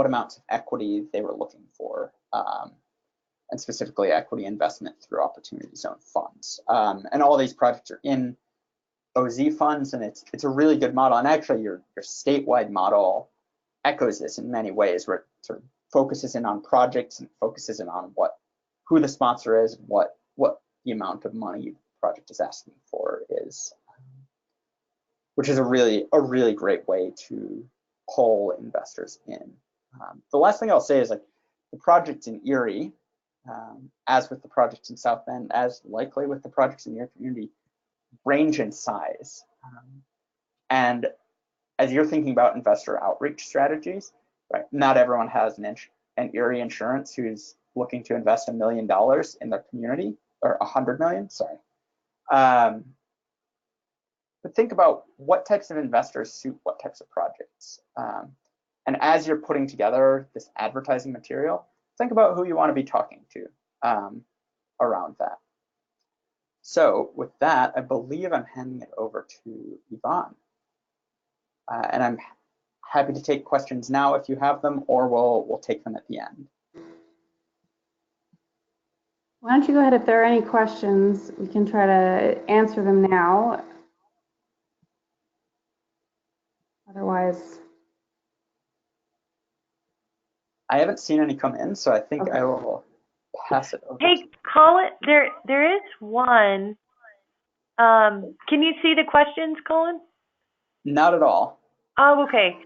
amounts of equity they were looking for, and specifically equity investment through opportunity zone funds. And all these projects are in OZ funds, and it's a really good model. And actually, your statewide model echoes this in many ways, where it sort of focuses in on projects and focuses in on who the sponsor is, what the amount of money the project is asking for is, which is a really great way to pull investors in. The last thing I'll say is, like, the projects in Erie, as with the projects in South Bend, as likely with the projects in your community, range in size. And as you're thinking about investor outreach strategies, right, not everyone has an Erie Insurance who's looking to invest $1 million in their community, or 100 million, sorry. But think about what types of investors suit what types of projects. And as you're putting together this advertising material, think about who you want to be talking to around that. So with that, I believe I'm handing it over to Yvonne. And I'm happy to take questions now if you have them, or we'll take them at the end. Why don't you go ahead, if there are any questions, we can try to answer them now. Otherwise, I haven't seen any come in, so I think okay. I will pass it over. Hey, Colin, there is one. Can you see the questions, Colin? Not at all. Oh, okay.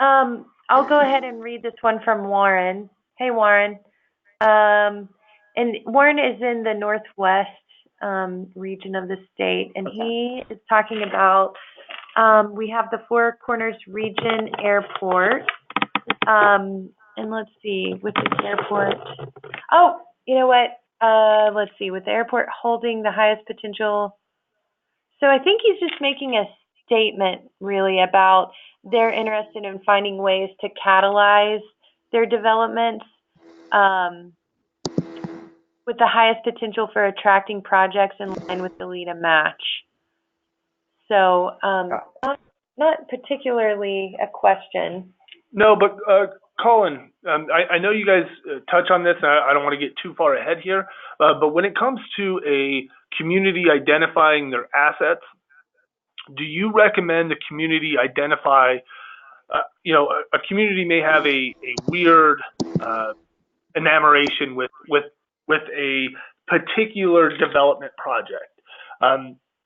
I'll go ahead and read this one from Warren. Hey, Warren. And Warren is in the northwest region of the state, and Okay. he is talking about we have the Four Corners Region Airport. And let's see, with this airport. Oh, you know what? Let's see, with the airport holding the highest potential. So I think he's just making a statement really about they're interested in finding ways to catalyze their developments with the highest potential for attracting projects in line with the LEADA match. So not particularly a question. No, but Colin, I know you guys touch on this, and I don't want to get too far ahead here, but when it comes to a community identifying their assets, do you recommend the community identify, a community may have a weird enamoration with a particular development project.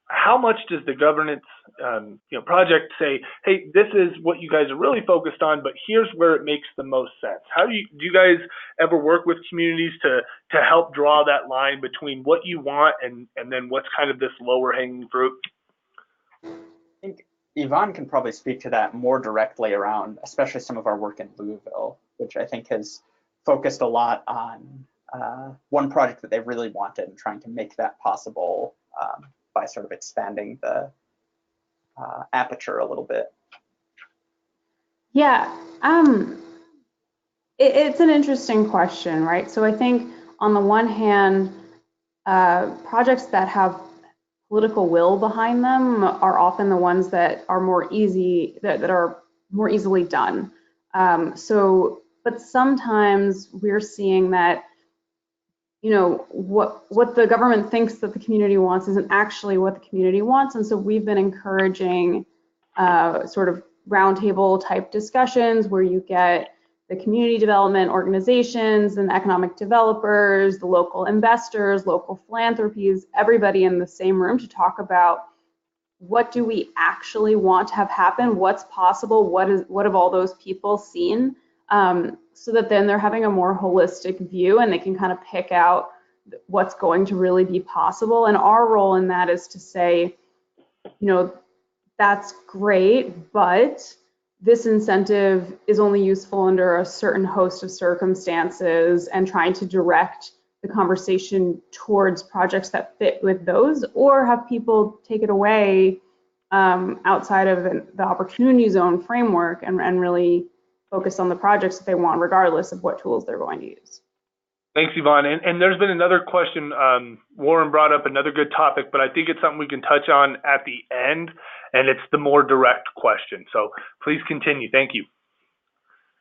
How much does the governance project say, hey, this is what you guys are really focused on, but here's where it makes the most sense? How do you guys ever work with communities to help draw that line between what you want and then what's kind of this lower hanging fruit? I think Yvonne can probably speak to that more directly around, especially some of our work in Louisville, which I think has focused a lot on one project that they really wanted and trying to make that possible by sort of expanding the aperture a little bit. Yeah, it's an interesting question, right? So I think on the one hand, projects that have political will behind them are often the ones that are more easy, that are more easily done. But sometimes we're seeing that, what the government thinks that the community wants isn't actually what the community wants. And so we've been encouraging sort of roundtable type discussions where you get the community development organizations and economic developers, the local investors, local philanthropies, everybody in the same room to talk about what do we actually want to have happen, what's possible, what have all those people seen, so that then they're having a more holistic view and they can kind of pick out what's going to really be possible. And our role in that is to say, that's great, but this incentive is only useful under a certain host of circumstances, and trying to direct the conversation towards projects that fit with those, or have people take it away outside of the opportunity zone framework and really focus on the projects that they want, regardless of what tools they're going to use. Thanks, Yvonne. And there's been another question. Warren brought up another good topic, but I think it's something we can touch on at the end, and it's the more direct question. So please continue. Thank you.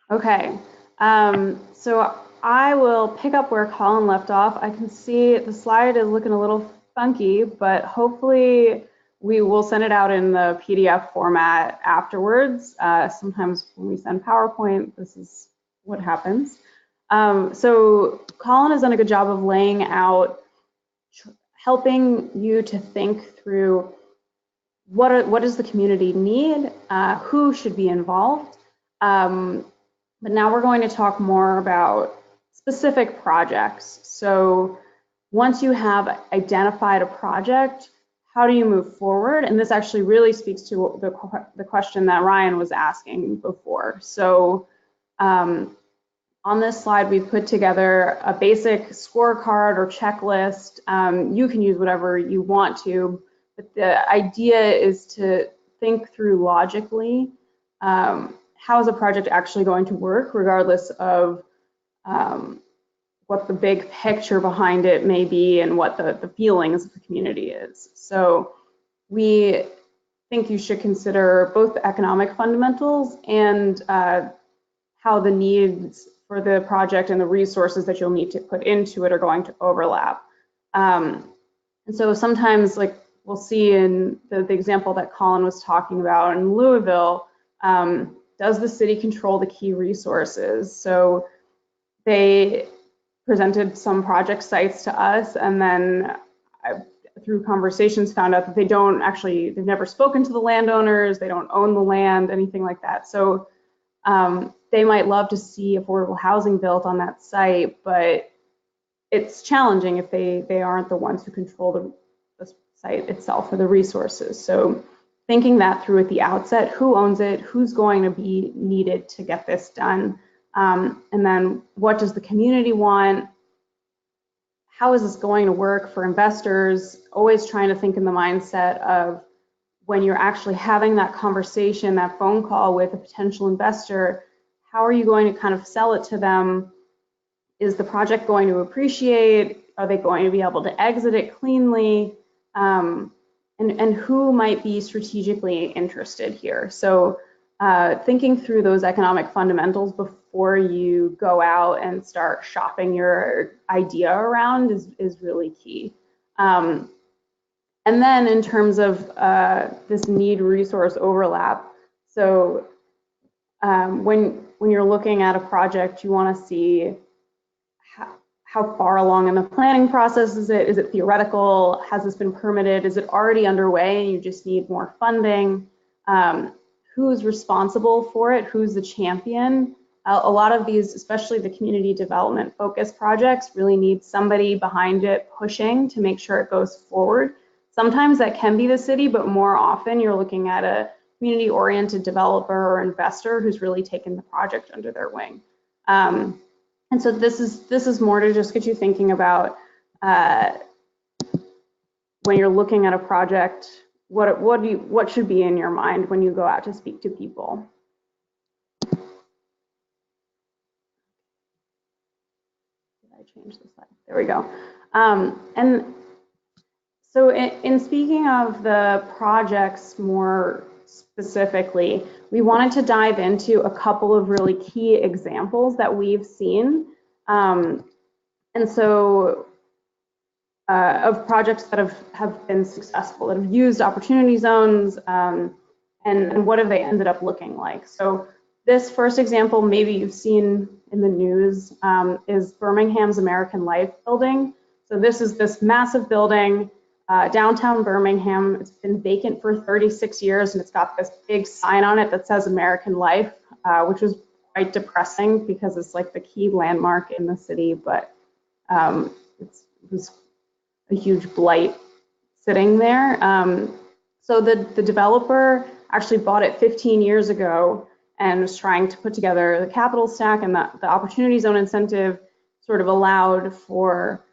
Okay. So I will pick up where Colin left off. I can see the slide is looking a little funky, but hopefully we will send it out in the PDF format afterwards. Sometimes when we send PowerPoint, this is what happens. So Colin has done a good job of laying out, helping you to think through what does the community need, who should be involved. But now we're going to talk more about specific projects. So once you have identified a project, how do you move forward? And this actually really speaks to the question that Ryan was asking before. So on this slide, we've put together a basic scorecard or checklist. You can use whatever you want to, but the idea is to think through logically, how is a project actually going to work, regardless of what the big picture behind it may be and what the feelings of the community is. So we think you should consider both the economic fundamentals and how the needs for the project and the resources that you'll need to put into it are going to overlap. And so sometimes, like we'll see in the example that Colin was talking about in Louisville, does the city control the key resources? So they presented some project sites to us, and then through conversations found out that they've never spoken to the landowners, they don't own the land, anything like that. So they might love to see affordable housing built on that site, but it's challenging if they aren't the ones who control the site itself or the resources. So thinking that through at the outset, who owns it, who's going to be needed to get this done, and then what does the community want? How is this going to work for investors? Always trying to think in the mindset of when you're actually having that conversation, that phone call with a potential investor, how are you going to kind of sell it to them? Is the project going to appreciate? Are they going to be able to exit it cleanly? And who might be strategically interested here? So thinking through those economic fundamentals before you go out and start shopping your idea around is really key. And then in terms of this need resource overlap, so when you're looking at a project, you want to see how far along in the planning process is it? Is it theoretical? Has this been permitted? Is it already underway and you just need more funding? Who's responsible for it? Who's the champion? A lot of these, especially the community development focused projects, really need somebody behind it pushing to make sure it goes forward. Sometimes that can be the city, but more often you're looking at a community oriented developer or investor who's really taken the project under their wing. And so this is more to just get you thinking about when you're looking at a project, what should be in your mind when you go out to speak to people. Did I change the slide? There we go. And so in speaking of the projects more specifically, we wanted to dive into a couple of really key examples that we've seen. And so of projects that have been successful, that have used opportunity zones, and what have they ended up looking like. So this first example, maybe you've seen in the news, is Birmingham's American Life building. So this is this massive building, downtown Birmingham. It's been vacant for 36 years, and it's got this big sign on it that says American Life, which was quite depressing because it's like the key landmark in the city, but it was a huge blight sitting there. So the developer actually bought it 15 years ago and was trying to put together the capital stack, and the opportunity zone incentive sort of allowed for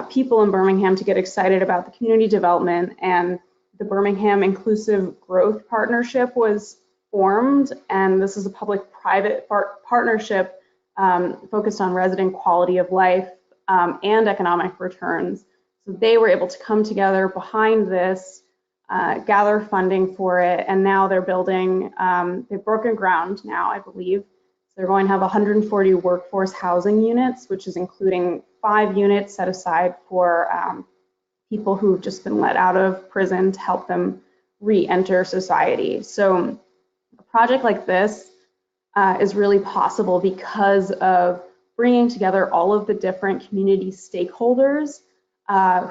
people in Birmingham to get excited about the community development, and the Birmingham Inclusive Growth Partnership was formed, and this is a public-private partnership focused on resident quality of life and economic returns. So they were able to come together behind this, gather funding for it, and now they're building, they've broken ground now, I believe. So they're going to have 140 workforce housing units, which is including 5 units set aside for people who've just been let out of prison to help them re-enter society. So a project like this is really possible because of bringing together all of the different community stakeholders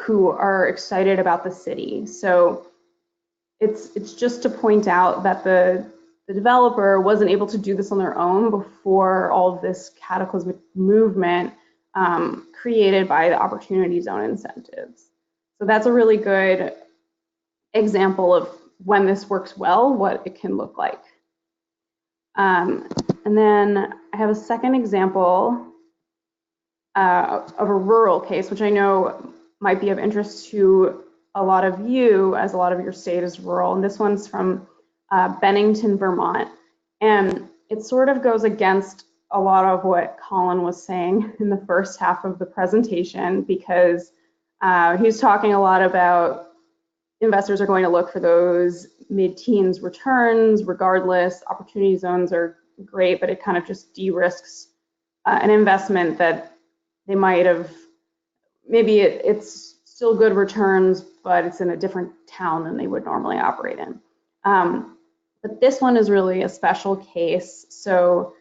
who are excited about the city. So it's just to point out that the developer wasn't able to do this on their own before all of this cataclysmic movement created by the opportunity zone incentives. So that's a really good example of when this works well, what it can look like. And then I have a second example of a rural case, which I know might be of interest to a lot of you, as a lot of your state is rural. And this one's from Bennington, Vermont. And it sort of goes against a lot of what Colin was saying in the first half of the presentation, because he's talking a lot about investors are going to look for those mid-teens returns regardless. Opportunity zones are great, but it kind of just de-risks an investment that they might have, maybe it's still good returns, but it's in a different town than they would normally operate in. But this one is really a special case. So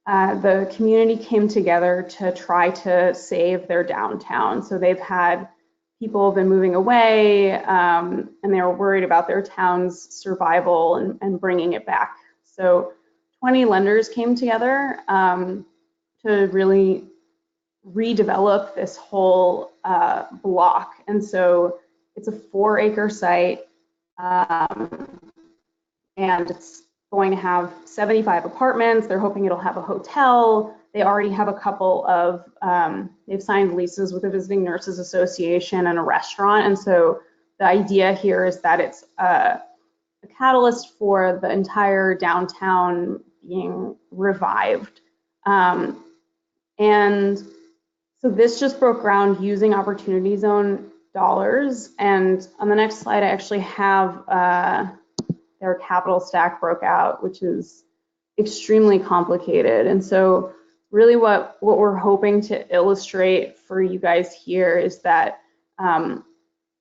the community came together to try to save their downtown. So they've had people have been moving away, and they were worried about their town's survival and bringing it back. So 20 lenders came together to really redevelop this whole block. And so it's a 4-acre site, and it's going to have 75 apartments. They're hoping it'll have a hotel. They already have a couple of, they've signed leases with the Visiting Nurses Association and a restaurant. And so the idea here is that it's a catalyst for the entire downtown being revived. And so this just broke ground using Opportunity Zone dollars. And on the next slide, I actually have their capital stack broke out, which is extremely complicated. And so really what we're hoping to illustrate for you guys here is that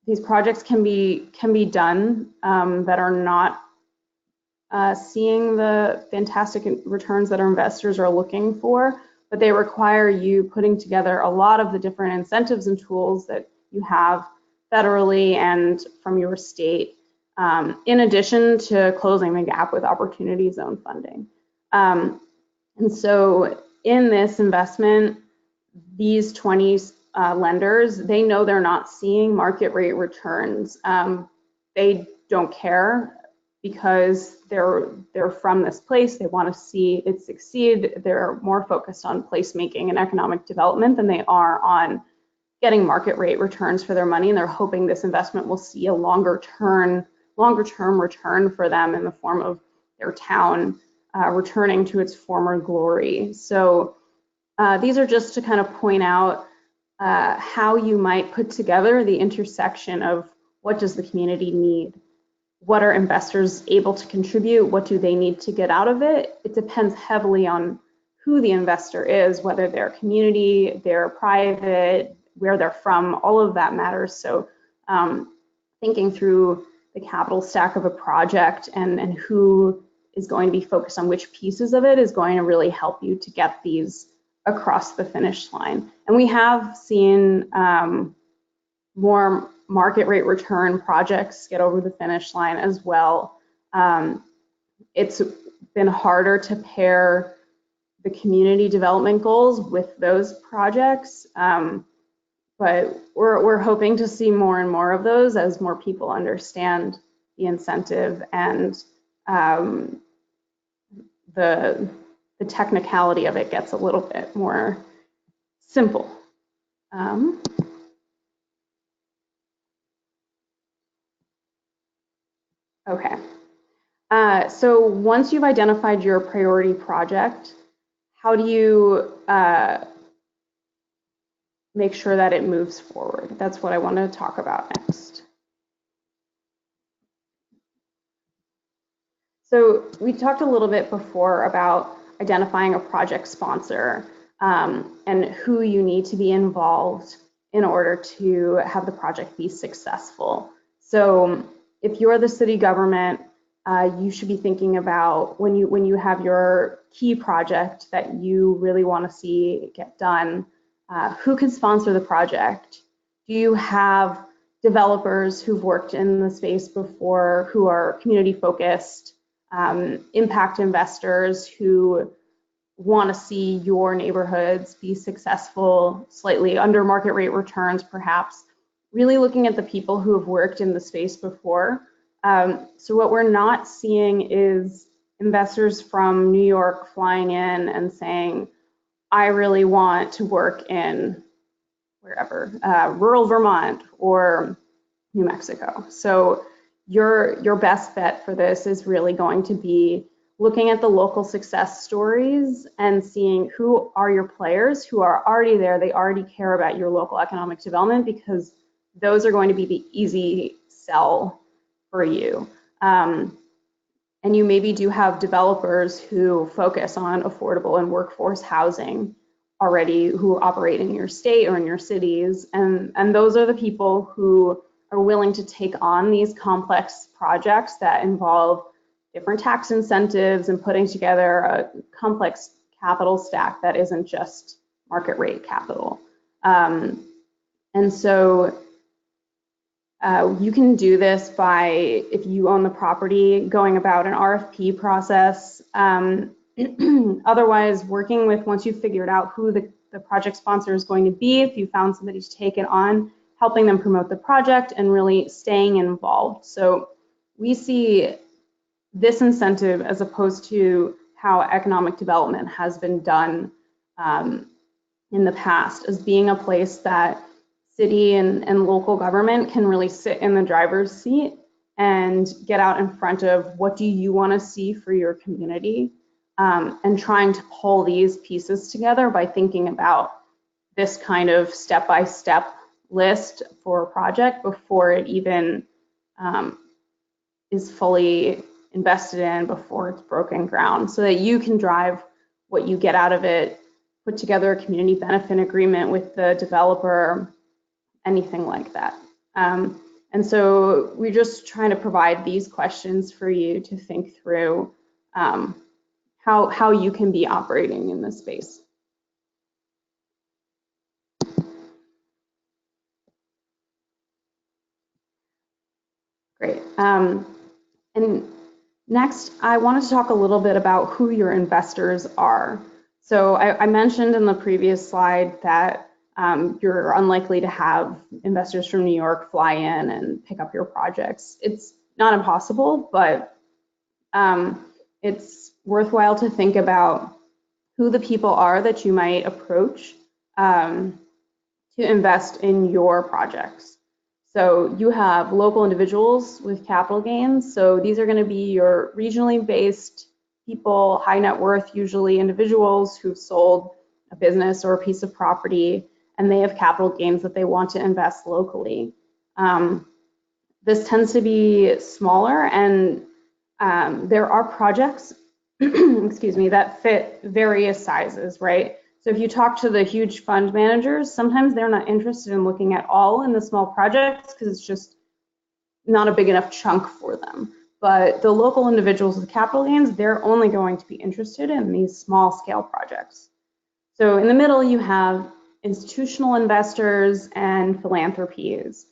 these projects can be done that are not seeing the fantastic returns that our investors are looking for, but they require you putting together a lot of the different incentives and tools that you have federally and from your state, in addition to closing the gap with Opportunity Zone funding. And so in this investment, these 20 lenders, they know they're not seeing market rate returns. They don't care because they're from this place. They want to see it succeed. They're more focused on placemaking and economic development than they are on getting market rate returns for their money. And they're hoping this investment will see a longer term return for them in the form of their town returning to its former glory. So these are just to kind of point out how you might put together the intersection of what does the community need? What are investors able to contribute? What do they need to get out of it? It depends heavily on who the investor is, whether they're community, they're private, where they're from, all of that matters. So thinking through the capital stack of a project and who is going to be focused on which pieces of it is going to really help you to get these across the finish line. And we have seen more market rate return projects get over the finish line as well. It's been harder to pair the community development goals with those projects, but we're hoping to see more and more of those as more people understand the incentive and the technicality of it gets a little bit more simple. Okay, so once you've identified your priority project, how do you make sure that it moves forward? That's what I want to talk about next. So we talked a little bit before about identifying a project sponsor and who you need to be involved in order to have the project be successful. So if you're the city government, you should be thinking about when you have your key project that you really want to see get done, who can sponsor the project? Do you have developers who've worked in the space before, who are community focused, impact investors who want to see your neighborhoods be successful, slightly under market rate returns perhaps, really looking at the people who have worked in the space before. So what we're not seeing is investors from New York flying in and saying, I really want to work in wherever, rural Vermont or New Mexico. So your best bet for this is really going to be looking at the local success stories and seeing who are your players who are already there. They already care about your local economic development because those are going to be the easy sell for you. And you maybe do have developers who focus on affordable and workforce housing already who operate in your state or in your cities, and those are the people who are willing to take on these complex projects that involve different tax incentives and putting together a complex capital stack that isn't just market rate capital. And so you can do this by, if you own the property, going about an RFP process. Otherwise, working with, once you've figured out who the project sponsor is going to be, if you found somebody to take it on, helping them promote the project and really staying involved. So we see this incentive as opposed to how economic development has been done in the past as being a place that city and local government can really sit in the driver's seat and get out in front of what do you want to see for your community, and trying to pull these pieces together by thinking about this kind of step-by-step list for a project before it even is fully invested in, before it's broken ground, so that you can drive what you get out of it, put together a community benefit agreement with the developer, anything like that. And so we're just trying to provide these questions for you to think through how you can be operating in this space. Great. And next, I wanted to talk a little bit about who your investors are. So I mentioned in the previous slide that you're unlikely to have investors from New York fly in and pick up your projects. It's not impossible, but it's worthwhile to think about who the people are that you might approach to invest in your projects. So you have local individuals with capital gains. So these are going to be your regionally based people, high net worth, usually individuals who've sold a business or a piece of property, and they have capital gains that they want to invest locally. This tends to be smaller, and there are projects, excuse me, that fit various sizes, right? So if you talk to the huge fund managers, sometimes they're not interested in looking at all in the small projects because it's just not a big enough chunk for them. But the local individuals with capital gains, they're only going to be interested in these small scale projects. So in the middle, you have institutional investors and philanthropies.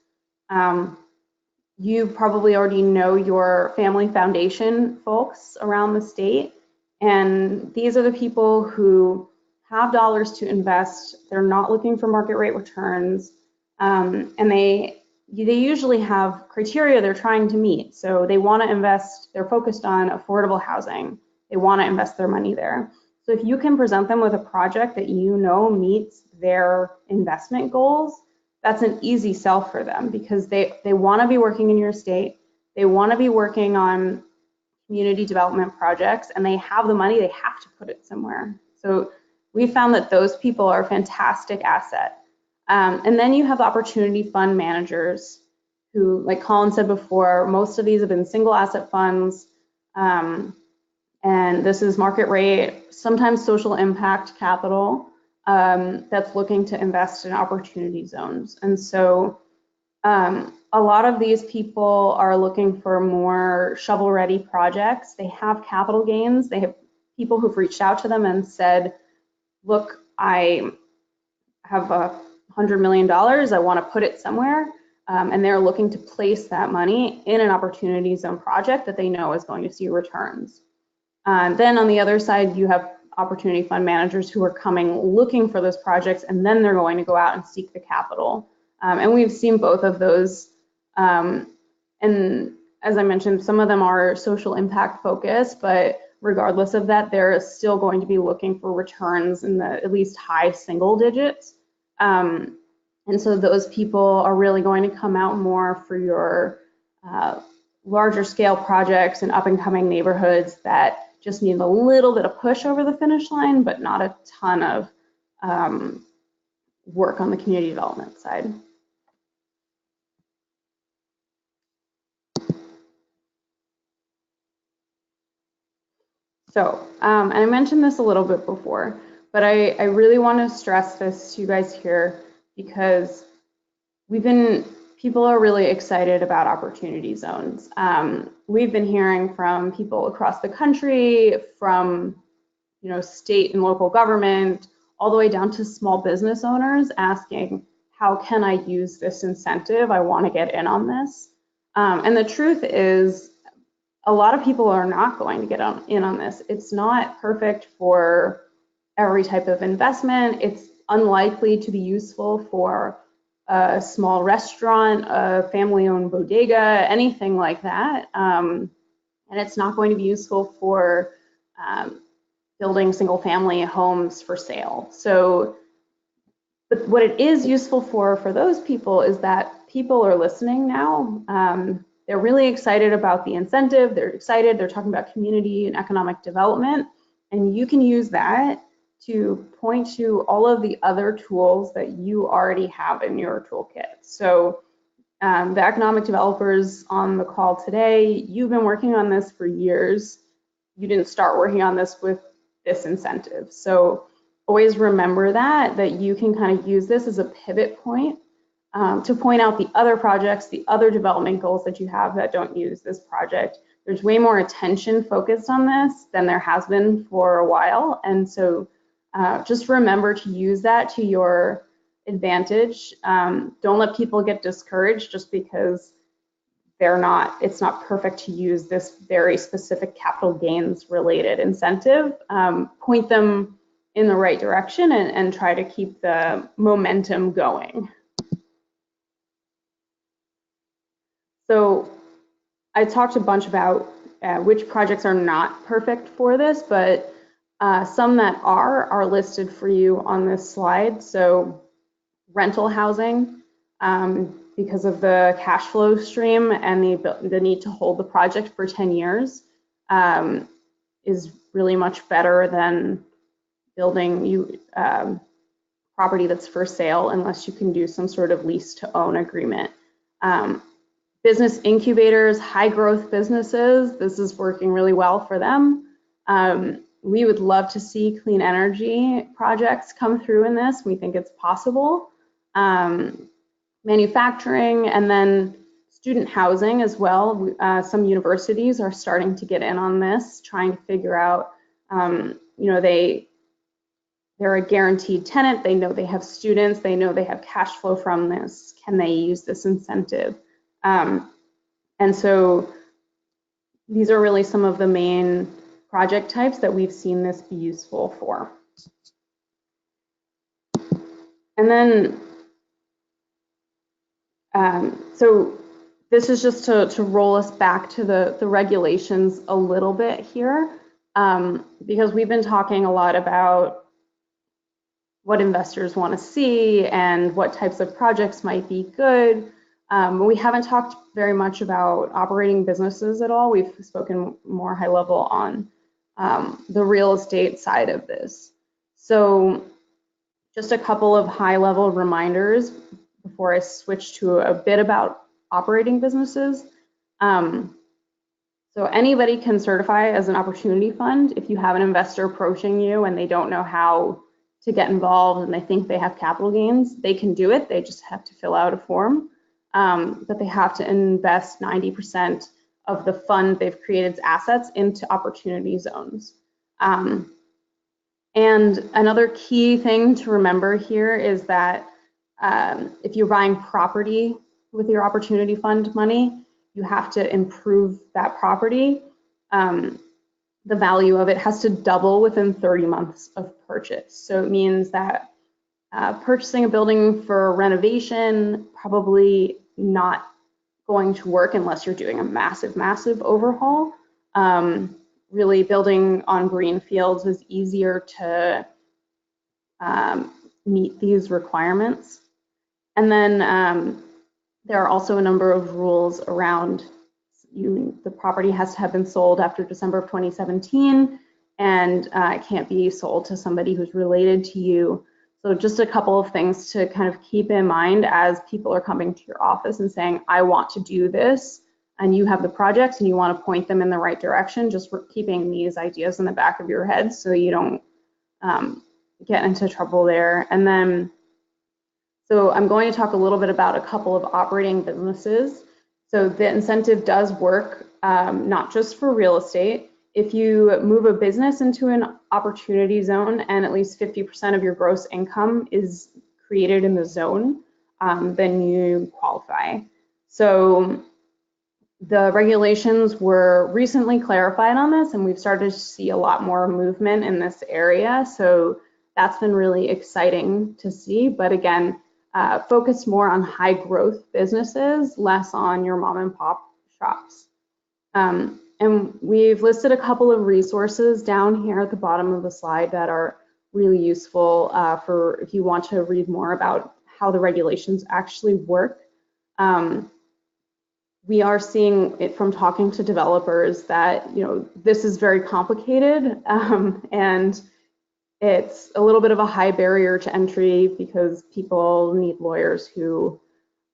You probably already know your family foundation folks around the state, and these are the people who have dollars to invest. They're not looking for market rate returns, and they usually have criteria they're trying to meet. So they want to invest, they're focused on affordable housing. They want to invest their money there. So if you can present them with a project that you know meets their investment goals, that's an easy sell for them because they want to be working in your state. They want to be working on community development projects, and they have the money, they have to put it somewhere. So we found that those people are a fantastic asset. And then you have the opportunity fund managers who, like Colin said before, most of these have been single asset funds. And this is market rate, sometimes social impact capital that's looking to invest in opportunity zones. And so a lot of these people are looking for more shovel-ready projects. They have capital gains. They have people who've reached out to them and said, look, I have $100 million. I want to put it somewhere. And they're looking to place that money in an opportunity zone project that they know is going to see returns. Then on the other side, you have opportunity fund managers who are coming looking for those projects, and then they're going to go out and seek the capital. And we've seen both of those. And as I mentioned, some of them are social impact focused, but regardless of that, they're still going to be looking for returns in the at least high single digits. And so those people are really going to come out more for your larger scale projects and up and coming neighborhoods that just need a little bit of push over the finish line, but not a ton of work on the community development side. So, and I mentioned this a little bit before, But I really want to stress this to you guys here because people are really excited about opportunity zones. We've been hearing from people across the country, from state and local government, all the way down to small business owners asking, how can I use this incentive? I want to get in on this. And the truth is, a lot of people are not going to get in on this. It's not perfect for every type of investment. It's unlikely to be useful for a small restaurant, a family-owned bodega, anything like that. And it's not going to be useful for building single-family homes for sale. So, but what it is useful for those people is that people are listening now. They're really excited about the incentive. They're excited. They're talking about community and economic development. And you can use that to point to all of the other tools that you already have in your toolkit. So the economic developers on the call today, you've been working on this for years. You didn't start working on this with this incentive. So always remember that you can kind of use this as a pivot point to point out the other projects, the other development goals that you have that don't use this project. There's way more attention focused on this than there has been for a while. And so just remember to use that to your advantage. Don't let people get discouraged just because it's not perfect to use this very specific capital gains related incentive. Point them in the right direction and try to keep the momentum going. So I talked a bunch about which projects are not perfect for this, but some that are listed for you on this slide. So rental housing, because of the cash flow stream and the need to hold the project for 10 years, is really much better than building property that's for sale unless you can do some sort of lease to own agreement. Business incubators, high growth businesses, this is working really well for them. We would love to see clean energy projects come through in this. We think it's possible. Manufacturing, and then student housing as well. Some universities are starting to get in on this, trying to figure out, they're a guaranteed tenant. They know they have students. They know they have cash flow from this. Can they use this incentive? And so these are really some of the main project types that we've seen this be useful for. And then, so this is just to roll us back to the regulations a little bit here, because we've been talking a lot about what investors want to see and what types of projects might be good. We haven't talked very much about operating businesses at all. We've spoken more high level on the real estate side of this. So just a couple of high level reminders before I switch to a bit about operating businesses. So anybody can certify as an opportunity fund. If you have an investor approaching you and they don't know how to get involved and they think they have capital gains, they can do it. They just have to fill out a form. But they have to invest 90% of the fund they've created's assets into opportunity zones. And another key thing to remember here is that if you're buying property with your opportunity fund money, you have to improve that property. The value of it has to double within 30 months of purchase. So it means that purchasing a building for renovation, probably not going to work unless you're doing a massive, massive overhaul. Really building on green fields is easier to meet these requirements. And then there are also a number of rules around the property has to have been sold after December of 2017, and it can't be sold to somebody who's related to you. So just a couple of things to kind of keep in mind as people are coming to your office and saying, I want to do this, and you have the projects and you want to point them in the right direction, just keeping these ideas in the back of your head so you don't get into trouble there. And then, so I'm going to talk a little bit about a couple of operating businesses. So the incentive does work, not just for real estate. If you move a business into an opportunity zone and at least 50% of your gross income is created in the zone, then you qualify. So the regulations were recently clarified on this, and we've started to see a lot more movement in this area. So that's been really exciting to see. But again, focus more on high growth businesses, less on your mom and pop shops. And we've listed a couple of resources down here at the bottom of the slide that are really useful for if you want to read more about how the regulations actually work. We are seeing it from talking to developers that, you know, this is very complicated, and it's a little bit of a high barrier to entry because people need lawyers who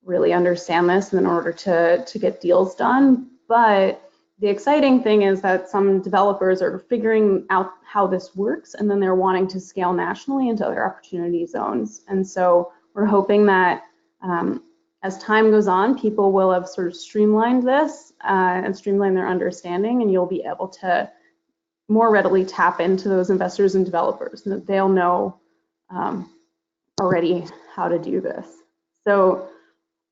really understand this in order to get deals done. But the exciting thing is that some developers are figuring out how this works, and then they're wanting to scale nationally into other opportunity zones. And so we're hoping that as time goes on, people will have sort of streamlined this and streamlined their understanding, and you'll be able to more readily tap into those investors and developers, and that they'll know already how to do this. So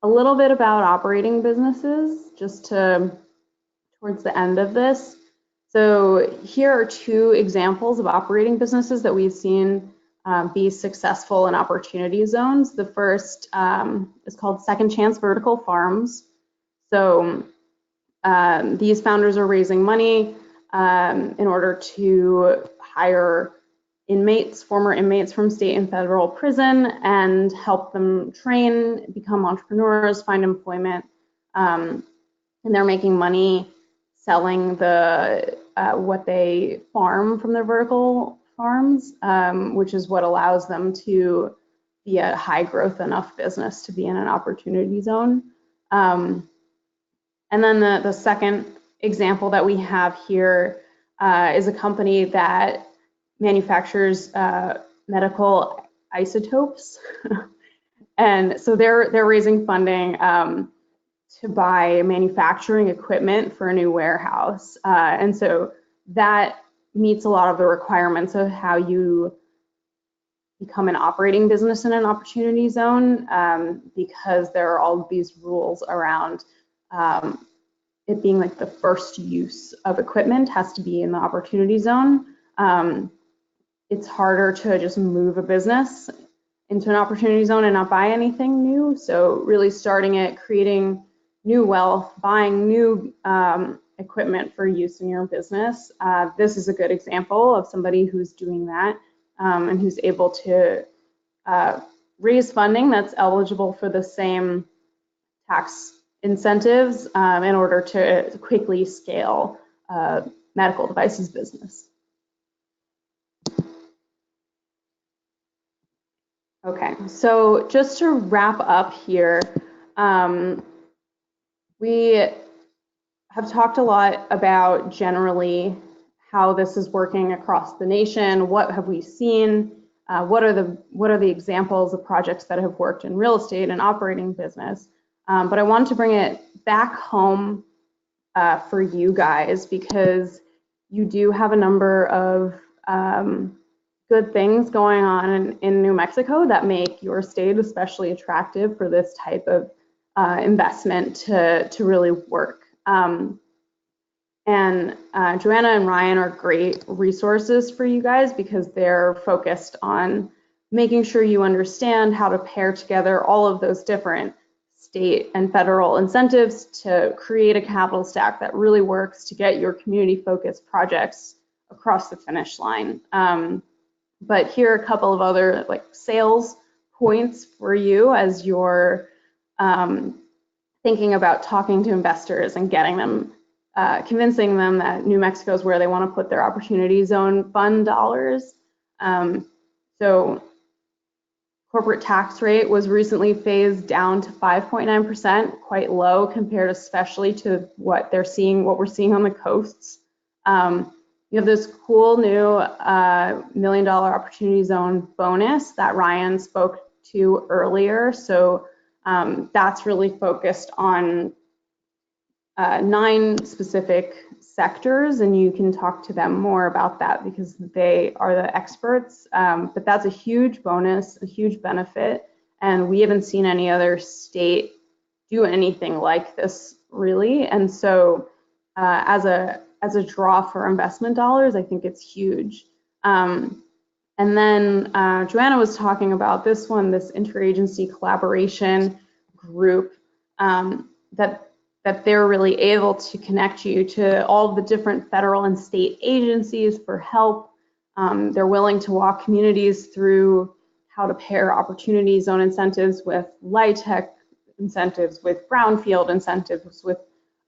a little bit about operating businesses, just towards the end of this. So here are two examples of operating businesses that we've seen be successful in opportunity zones. The first is called Second Chance Vertical Farms. So these founders are raising money in order to hire inmates, former inmates from state and federal prison, and help them train, become entrepreneurs, find employment, and they're making money selling the what they farm from their vertical farms, which is what allows them to be a high growth enough business to be in an opportunity zone. And then the second example that we have here is a company that manufactures medical isotopes. And so they're raising funding to buy manufacturing equipment for a new warehouse. And so that meets a lot of the requirements of how you become an operating business in an opportunity zone, because there are all of these rules around it being like the first use of equipment has to be in the opportunity zone. It's harder to just move a business into an opportunity zone and not buy anything new. So really starting it, creating new wealth, buying new equipment for use in your business. This is a good example of somebody who's doing that and who's able to raise funding that's eligible for the same tax incentives in order to quickly scale medical devices business. Okay, so just to wrap up here, we have talked a lot about generally how this is working across the nation. What have we seen? What are the examples of projects that have worked in real estate and operating business? But I wanted to bring it back home for you guys, because you do have a number of good things going on in New Mexico that make your state especially attractive for this type of investment to really work. And Joanna and Ryan are great resources for you guys because they're focused on making sure you understand how to pair together all of those different state and federal incentives to create a capital stack that really works to get your community-focused projects across the finish line. But here are a couple of other like sales points for you as you're thinking about talking to investors and getting them, convincing them that New Mexico is where they want to put their opportunity zone fund dollars. So corporate tax rate was recently phased down to 5.9%, quite low compared especially to what we're seeing on the coasts. you have this cool new $1 million opportunity zone bonus that Ryan spoke to earlier. So that's really focused on 9 specific sectors, and you can talk to them more about that because they are the experts. But that's a huge bonus, a huge benefit, and we haven't seen any other state do anything like this really. And so as a draw for investment dollars, I think it's huge. And then Joanna was talking about this one, this interagency collaboration group that they're really able to connect you to all the different federal and state agencies for help. They're willing to walk communities through how to pair opportunity zone incentives with LIHTC incentives, with brownfield incentives, with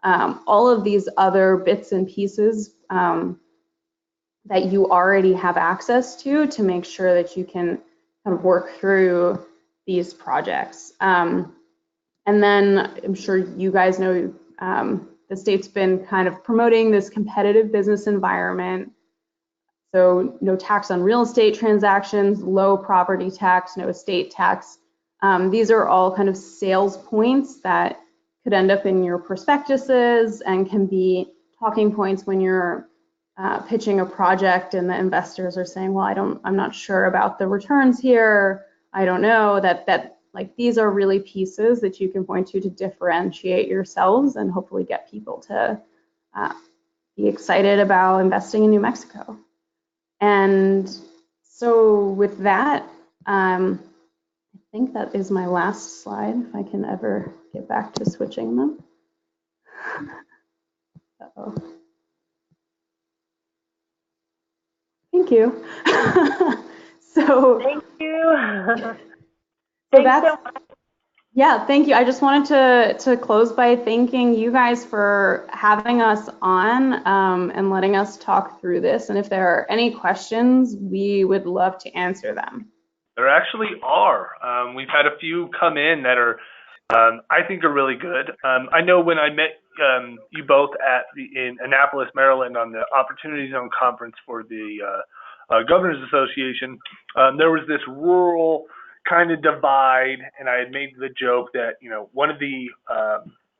all of these other bits and pieces that you already have access to make sure that you can kind of work through these projects. And then I'm sure you guys know the state's been kind of promoting this competitive business environment. So no tax on real estate transactions, low property tax, no estate tax. These are all kind of sales points that could end up in your prospectuses and can be talking points when you're pitching a project and the investors are saying, well, I'm not sure about the returns here. I don't know that like these are really pieces that you can point to differentiate yourselves and hopefully get people to be excited about investing in New Mexico. And so with that, I think that is my last slide, if I can ever get back to switching them. Uh-oh. Thank you. Thank you. So that's, yeah, thank you. I just wanted to close by thanking you guys for having us on and letting us talk through this. And if there are any questions, we would love to answer them. There actually are. We've had a few come in that are, I think, are really good. I know when I met you both in Annapolis, Maryland, on the Opportunity Zone Conference for the Governors Association, there was this rural kind of divide, and I had made the joke that, you know, one of the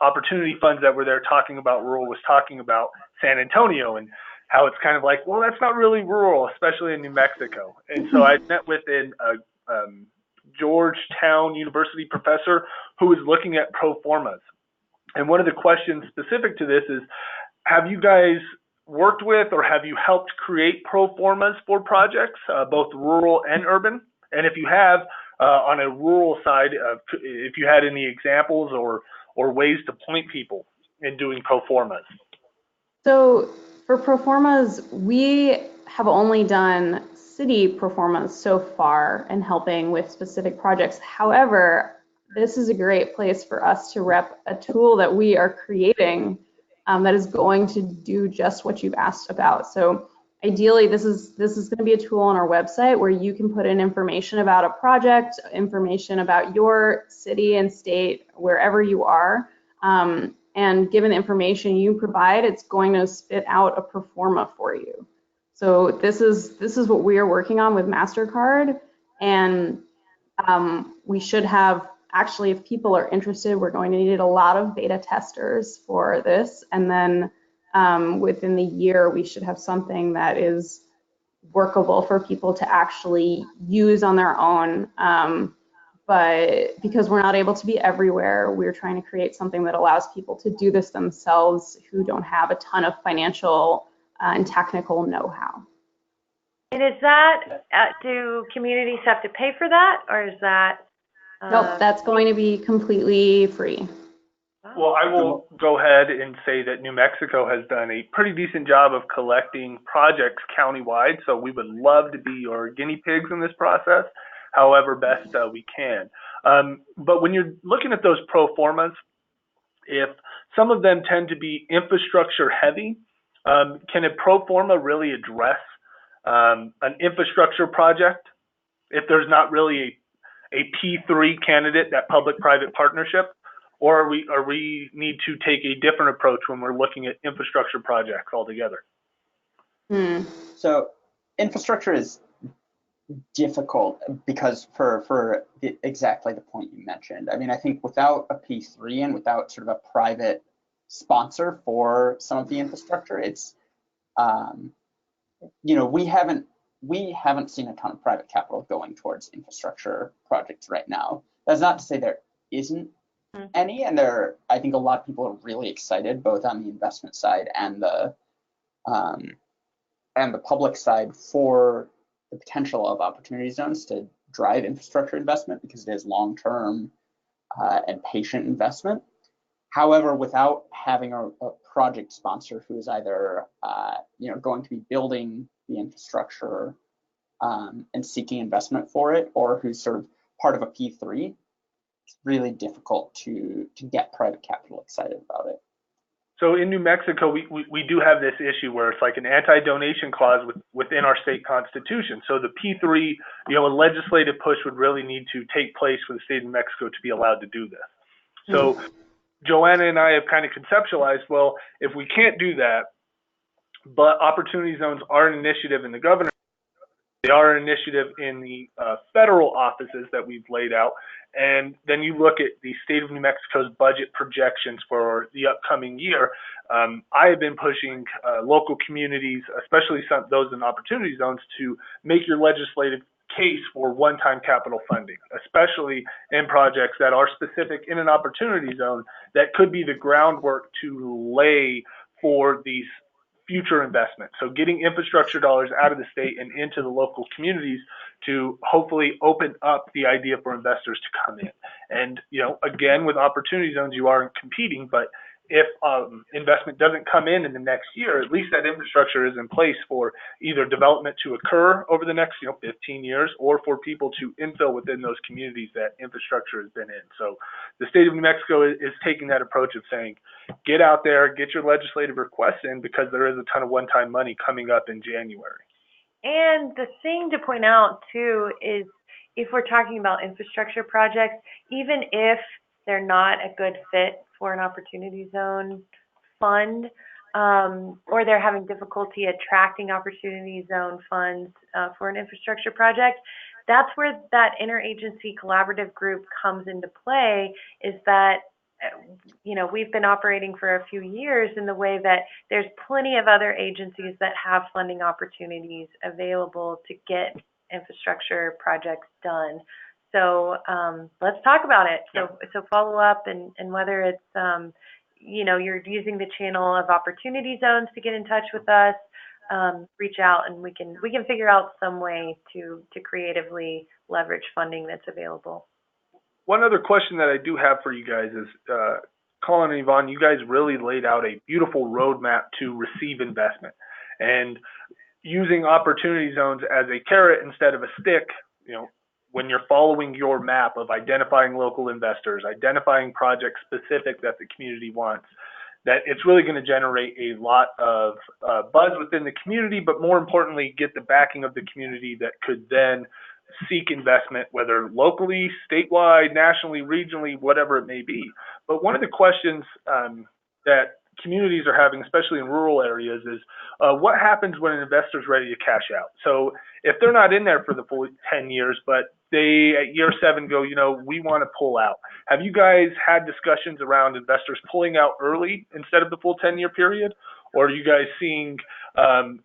opportunity funds that were there talking about rural was talking about San Antonio and how it's kind of like, well, that's not really rural, especially in New Mexico. And so I met with a Georgetown University professor who was looking at pro formas. And one of the questions specific to this is, have you guys worked with or have you helped create pro formas for projects, both rural and urban? And if you have, on a rural side, if you had any examples or ways to point people in doing pro formas. So for pro formas, we have only done city pro formas so far in helping with specific projects. However, this is a great place for us to rep a tool that we are creating that is going to do just what you've asked about. So ideally, this is going to be a tool on our website where you can put in information about a project, information about your city and state, wherever you are. And given the information you provide, it's going to spit out a pro forma for you. So this is what we are working on with MasterCard, and we should have, actually, if people are interested, we're going to need a lot of beta testers for this, and then within the year we should have something that is workable for people to actually use on their own. But because we're not able to be everywhere, we're trying to create something that allows people to do this themselves who don't have a ton of financial and technical know-how. And is that, do communities have to pay for that, or is that? Nope, that's going to be completely free. Well, I will go ahead and say that New Mexico has done a pretty decent job of collecting projects countywide, so we would love to be your guinea pigs in this process, however best we can. But when you're looking at those pro formas, if some of them tend to be infrastructure heavy, can a pro forma really address an infrastructure project if there's not really a P3 candidate, that public-private partnership, or are we need to take a different approach when we're looking at infrastructure projects altogether? So infrastructure is difficult because for exactly the point you mentioned. I mean, I think without a P3 and without sort of a private sponsor for some of the infrastructure, it's you know, we haven't seen a ton of private capital going towards infrastructure projects right now. That's not to say there isn't any, and I think a lot of people are really excited both on the investment side and the public side for the potential of opportunity zones to drive infrastructure investment because it is long-term and patient investment. However, without having a project sponsor who is either you know, going to be building the infrastructure and seeking investment for it, or who's sort of part of a P3, it's really difficult to get private capital excited about it. So in New Mexico, we do have this issue where it's like an anti-donation clause within our state constitution. So the P3, you know, a legislative push would really need to take place for the state of New Mexico to be allowed to do this. So Joanna and I have kind of conceptualized, well, if we can't do that, but opportunity zones are an initiative in the governor, they are an initiative in the federal offices that we've laid out. And then you look at the state of New Mexico's budget projections for the upcoming year. I have been pushing local communities, especially those in opportunity zones, to make your legislative case for one-time capital funding, especially in projects that are specific in an opportunity zone that could be the groundwork to lay for these future investment. So getting infrastructure dollars out of the state and into the local communities to hopefully open up the idea for investors to come in. And, you know, again, with opportunity zones, you are competing, but if investment doesn't come in the next year, at least that infrastructure is in place for either development to occur over the next, you know, 15 years, or for people to infill within those communities that infrastructure has been in. So the state of New Mexico is taking that approach of saying, get out there, get your legislative requests in, because there is a ton of one-time money coming up in January. And the thing to point out too is, if we're talking about infrastructure projects, even if they're not a good fit for an opportunity zone fund, or they're having difficulty attracting opportunity zone funds for an infrastructure project, that's where that interagency collaborative group comes into play, is that, you know, we've been operating for a few years in the way that there's plenty of other agencies that have funding opportunities available to get infrastructure projects done. So let's talk about it. So follow up, and whether it's, you know, you're using the channel of opportunity zones to get in touch with us, reach out, and we can figure out some way to creatively leverage funding that's available. One other question that I do have for you guys is, Colin and Yvonne, you guys really laid out a beautiful roadmap to receive investment, and using opportunity zones as a carrot instead of a stick. You know, when you're following your map of identifying local investors, identifying projects specific that the community wants, that it's really going to generate a lot of buzz within the community, but more importantly, get the backing of the community that could then seek investment, whether locally, statewide, nationally, regionally, whatever it may be. But one of the questions that communities are having, especially in rural areas, is what happens when an investor is ready to cash out? So if they're not in there for the full 10 years, but they at year 7 go, you know, we want to pull out. Have you guys had discussions around investors pulling out early instead of the full 10-year period? Or are you guys seeing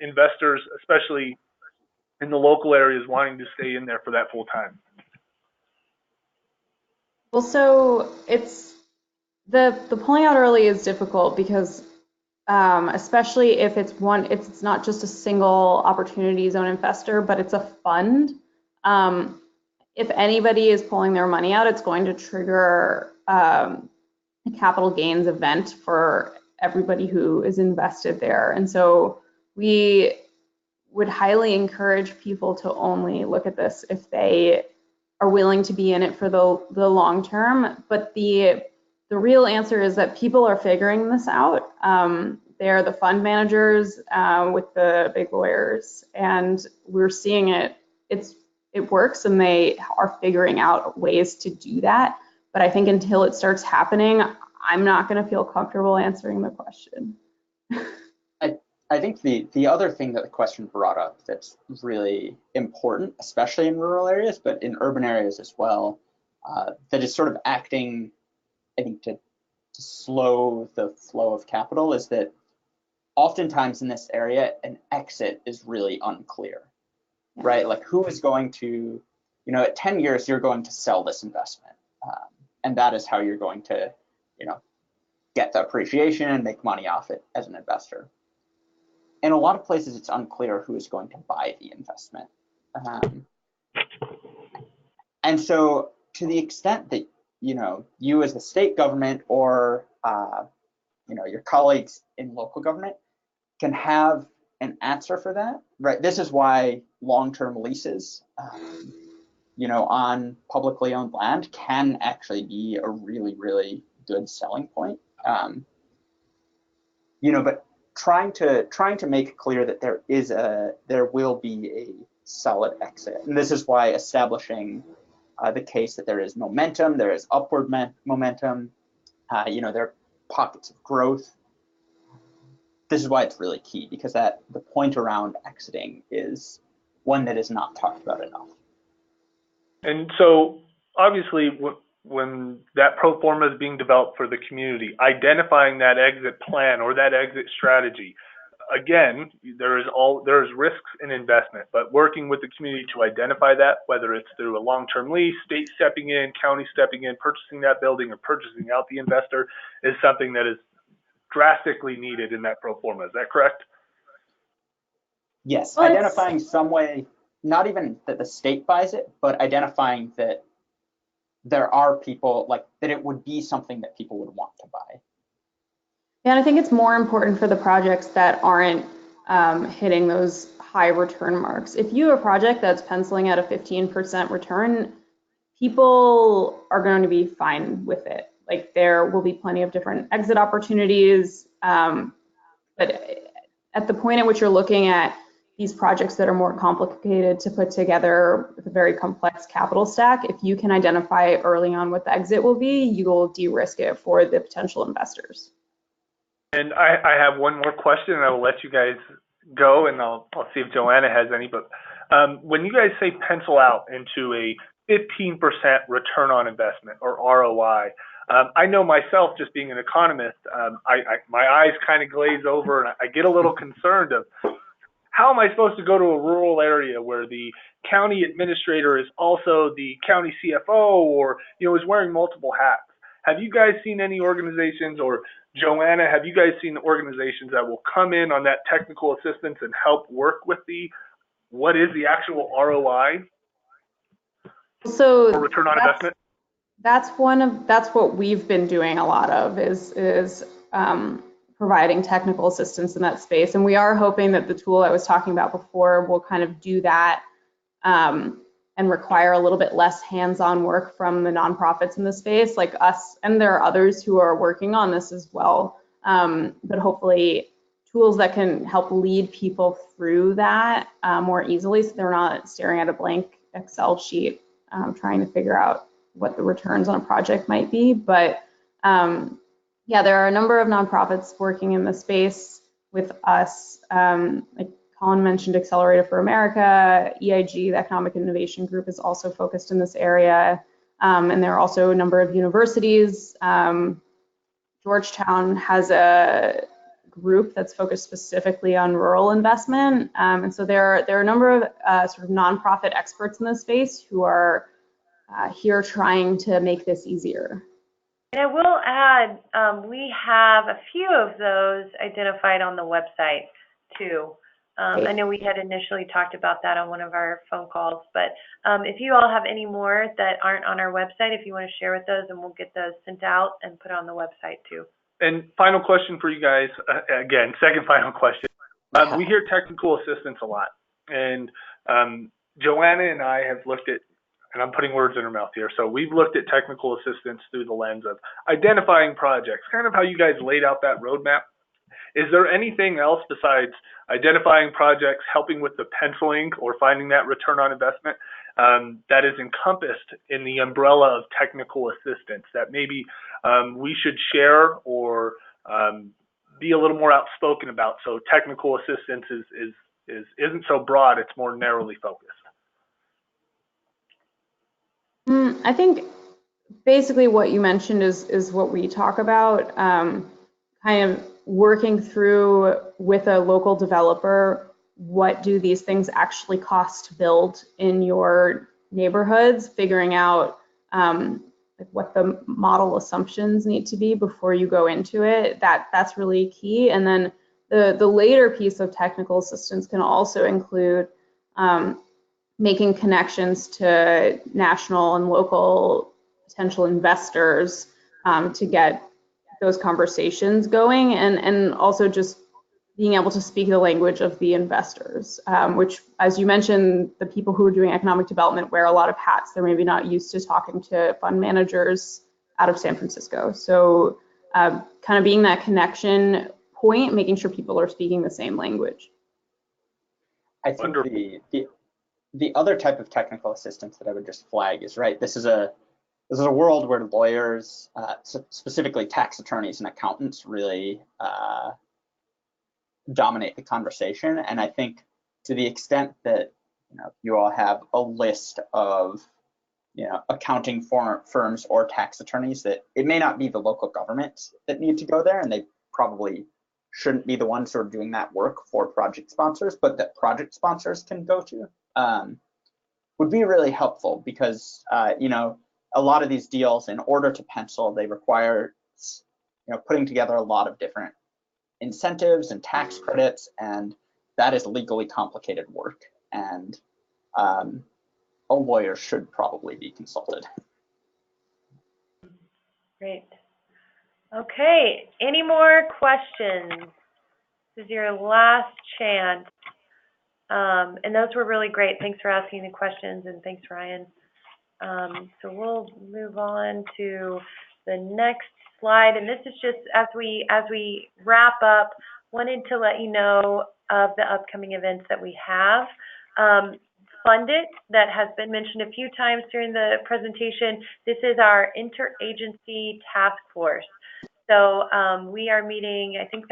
investors, especially in the local areas, wanting to stay in there for that full time? Well, so it's the pulling out early is difficult because especially if it's not just a single opportunity zone investor, but it's a fund. If anybody is pulling their money out, it's going to trigger a capital gains event for everybody who is invested there. And so we would highly encourage people to only look at this if they are willing to be in it for the long term. But the real answer is that people are figuring this out. They're the fund managers with the big lawyers, and we're seeing it. It works, and they are figuring out ways to do that. But I think until it starts happening, I'm not going to feel comfortable answering the question. I I think the other thing that the question brought up that's really important, especially in rural areas, but in urban areas as well, that is sort of acting, I think, to slow the flow of capital, is that oftentimes in this area, an exit is really unclear, right? Like, who is going to, at 10 years, you're going to sell this investment. And that is how you're going to, get the appreciation and make money off it as an investor. In a lot of places, it's unclear who is going to buy the investment. And so to the extent that, you as the state government or, your colleagues in local government can have an answer for that, right? This is why long-term leases, on publicly owned land can actually be a really, really good selling point. But trying to make it clear that there will be a solid exit, and this is why establishing the case that there is momentum, there is upward momentum, there are pockets of growth. This is why it's really key, because the point around exiting is one that is not talked about enough. And so obviously when that pro forma is being developed for the community, identifying that exit plan or that exit strategy, again, there's risks in investment, but working with the community to identify that, whether it's through a long-term lease, state stepping in, county stepping in, purchasing that building or purchasing out the investor, is something that is drastically needed in that pro forma. Is that correct? Yes, identifying some way, not even that the state buys it, but identifying that there are people, like, that it would be something that people would want to buy. Yeah, and I think it's more important for the projects that aren't hitting those high return marks. If you have a project that's penciling at a 15% return, people are going to be fine with it. Like, there will be plenty of different exit opportunities, but at the point at which you're looking at these projects that are more complicated to put together with a very complex capital stack, if you can identify early on what the exit will be, you will de-risk it for the potential investors. And I have one more question, and I will let you guys go, and I'll see if Joanna has any. But when you guys say pencil out into a 15% return on investment, or ROI, I know myself, just being an economist, my eyes kind of glaze over, and I get a little concerned of, how am I supposed to go to a rural area where the county administrator is also the county CFO, or is wearing multiple hats? Have you guys seen any organizations, or Joanna, have you guys seen organizations that will come in on that technical assistance and help work with what is the actual ROI? So or return on investment? That's what we've been doing a lot of, is providing technical assistance in that space. And we are hoping that the tool I was talking about before will kind of do that and require a little bit less hands-on work from the nonprofits in the space, like us, and there are others who are working on this as well. But hopefully tools that can help lead people through that more easily, so they're not staring at a blank Excel sheet trying to figure out what the returns on a project might be. But yeah, there are a number of nonprofits working in the space with us. Like Colin mentioned, Accelerator for America, EIG, the Economic Innovation Group, is also focused in this area. And there are also a number of universities. Georgetown has a group that's focused specifically on rural investment. And so there are a number of sort of nonprofit experts in this space who are here trying to make this easier. And I will add, we have a few of those identified on the website too. I know we had initially talked about that on one of our phone calls, but if you all have any more that aren't on our website, if you want to share with those, and we'll get those sent out and put on the website too. And final question for you guys, again, second final question. We hear technical assistance a lot, and Joanna and I have looked at, and I'm putting words in her mouth here, so we've looked at technical assistance through the lens of identifying projects, kind of how you guys laid out that roadmap. Is there anything else besides identifying projects, helping with the penciling, or finding that return on investment that is encompassed in the umbrella of technical assistance that maybe we should share or be a little more outspoken about. So technical assistance isn't so broad; it's more narrowly focused. I think basically what you mentioned is what we talk about, kind of working through with a local developer, what do these things actually cost to build in your neighborhoods, figuring out like what the model assumptions need to be before you go into it. That's really key. And then the later piece of technical assistance can also include making connections to national and local potential investors to get those conversations going, and also just being able to speak the language of the investors, which, as you mentioned, the people who are doing economic development wear a lot of hats. They're maybe not used to talking to fund managers out of San Francisco. So kind of being that connection point, making sure people are speaking the same language. I think the other type of technical assistance that I would just flag is, right, this is a world where lawyers, specifically tax attorneys and accountants, really dominate the conversation. And I think to the extent that you all have a list of accounting firms or tax attorneys, that it may not be the local governments that need to go there, and they probably shouldn't be the ones who are doing that work for project sponsors, but that project sponsors can go to, would be really helpful, because a lot of these deals, in order to pencil, they require putting together a lot of different incentives and tax credits, and that is legally complicated work, and a lawyer should probably be consulted. Great. Okay, any more questions? This is your last chance. And those were really great. Thanks for asking the questions, and thanks, Ryan. So we'll move on to the next slide. And this is just as we wrap up, wanted to let you know of the upcoming events that we have. Fund It, that has been mentioned a few times during the presentation. This is our interagency task force. So we are meeting, I think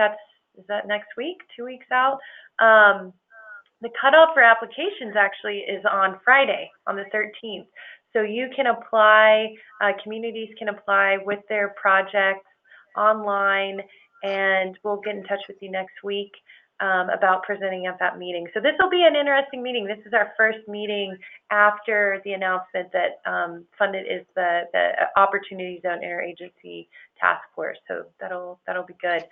is that next week, 2 weeks out? The cutoff for applications actually is on Friday, on the 13th. So you can apply, communities can apply with their projects online, and we'll get in touch with you next week about presenting at that meeting. So this will be an interesting meeting. This is our first meeting after the announcement that Fund It is the Opportunity Zone Interagency Task Force. So that'll be good.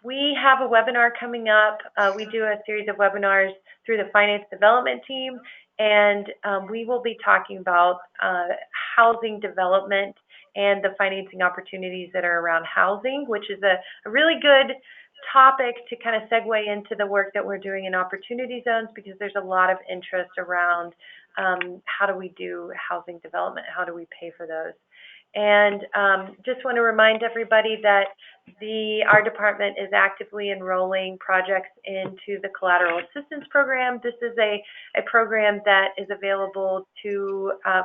We have a webinar coming up. We do a series of webinars through the Finance Development team, and we will be talking about housing development and the financing opportunities that are around housing, which is a really good topic to kind of segue into the work that we're doing in opportunity zones, because there's a lot of interest around how do we do housing development, how do we pay for those. And just want to remind everybody that our department is actively enrolling projects into the Collateral Assistance Program. This is a program that is available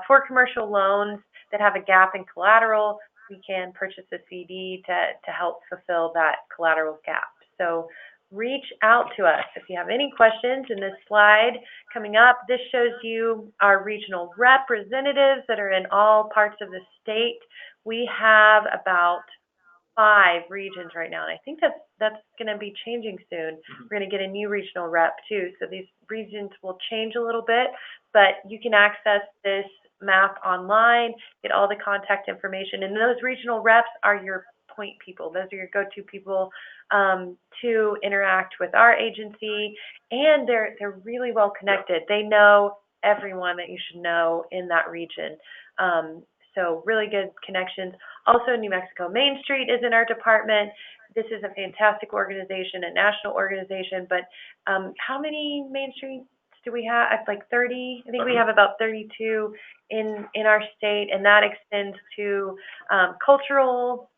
for commercial loans that have a gap in collateral. We can purchase a CD to help fulfill that collateral gap. So reach out to us if you have any questions. In this slide coming up, this shows you our regional representatives that are in all parts of the state. We have about 5 regions right now, and I think that's going to be changing soon. We're going to get a new regional rep too, so these regions will change a little bit, but you can access this map online, get all the contact information, and those regional reps are your point people. Those are your go-to people to interact with our agency, and they're really well connected. They know everyone that you should know in that region. So really good connections. Also, New Mexico Main Street is in our department. This is a fantastic organization, a national organization, but how many Main Streets do we have? Like 30? I think we have about 32 in our state, and that extends to cultural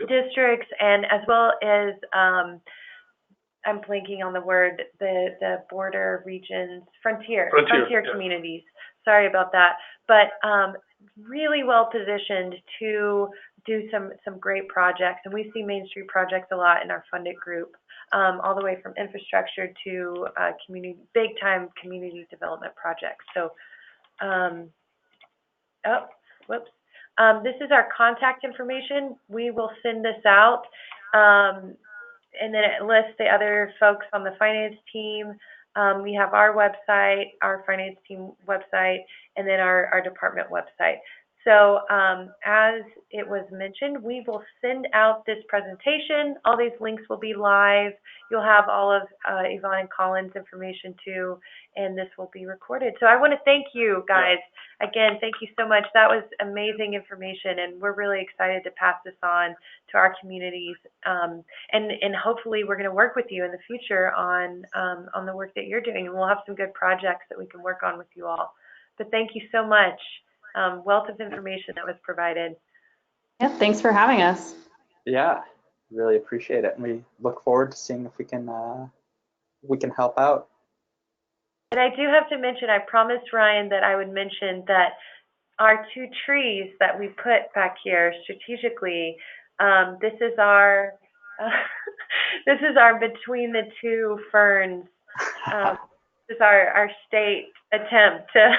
districts, and as well as I'm blanking on the word, the border regions, frontier communities. Sorry about that, but really well positioned to do some great projects, and we see Main Street projects a lot in our funded group, all the way from infrastructure to big time community development projects. So, this is our contact information. We will send this out, and then it lists the other folks on the finance team. We have our website, our finance team website, and then our department website. So as it was mentioned, we will send out this presentation. All these links will be live. You'll have all of Yvonne and Colin's information too, and this will be recorded. So I want to thank you guys. Again, thank you so much. That was amazing information, and we're really excited to pass this on to our communities. And hopefully we're going to work with you in the future on the work that you're doing, and we'll have some good projects that we can work on with you all. But thank you so much. Wealth of information that was provided. Yeah, thanks for having us. Yeah, really appreciate it. And we look forward to seeing if we can help out. And I do have to mention, I promised Ryan that I would mention that our 2 trees that we put back here strategically, this is our this is our between the 2 ferns. This is our state attempt to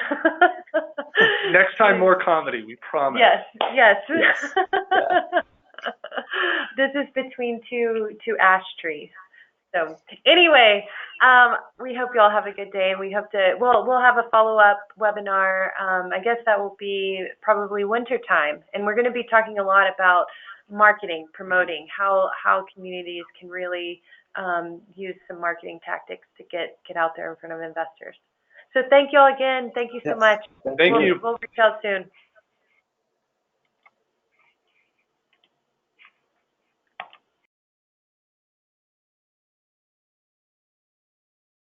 Next time, more comedy, we promise. Yes. Yeah. This is between two ash trees. So anyway, we hope you all have a good day, and we hope we'll have a follow-up webinar. I guess that will be probably winter time, and we're going to be talking a lot about marketing, promoting, how communities can really use some marketing tactics to get out there in front of investors. So thank you all again. Thank you so much. Thank you. We'll reach out soon.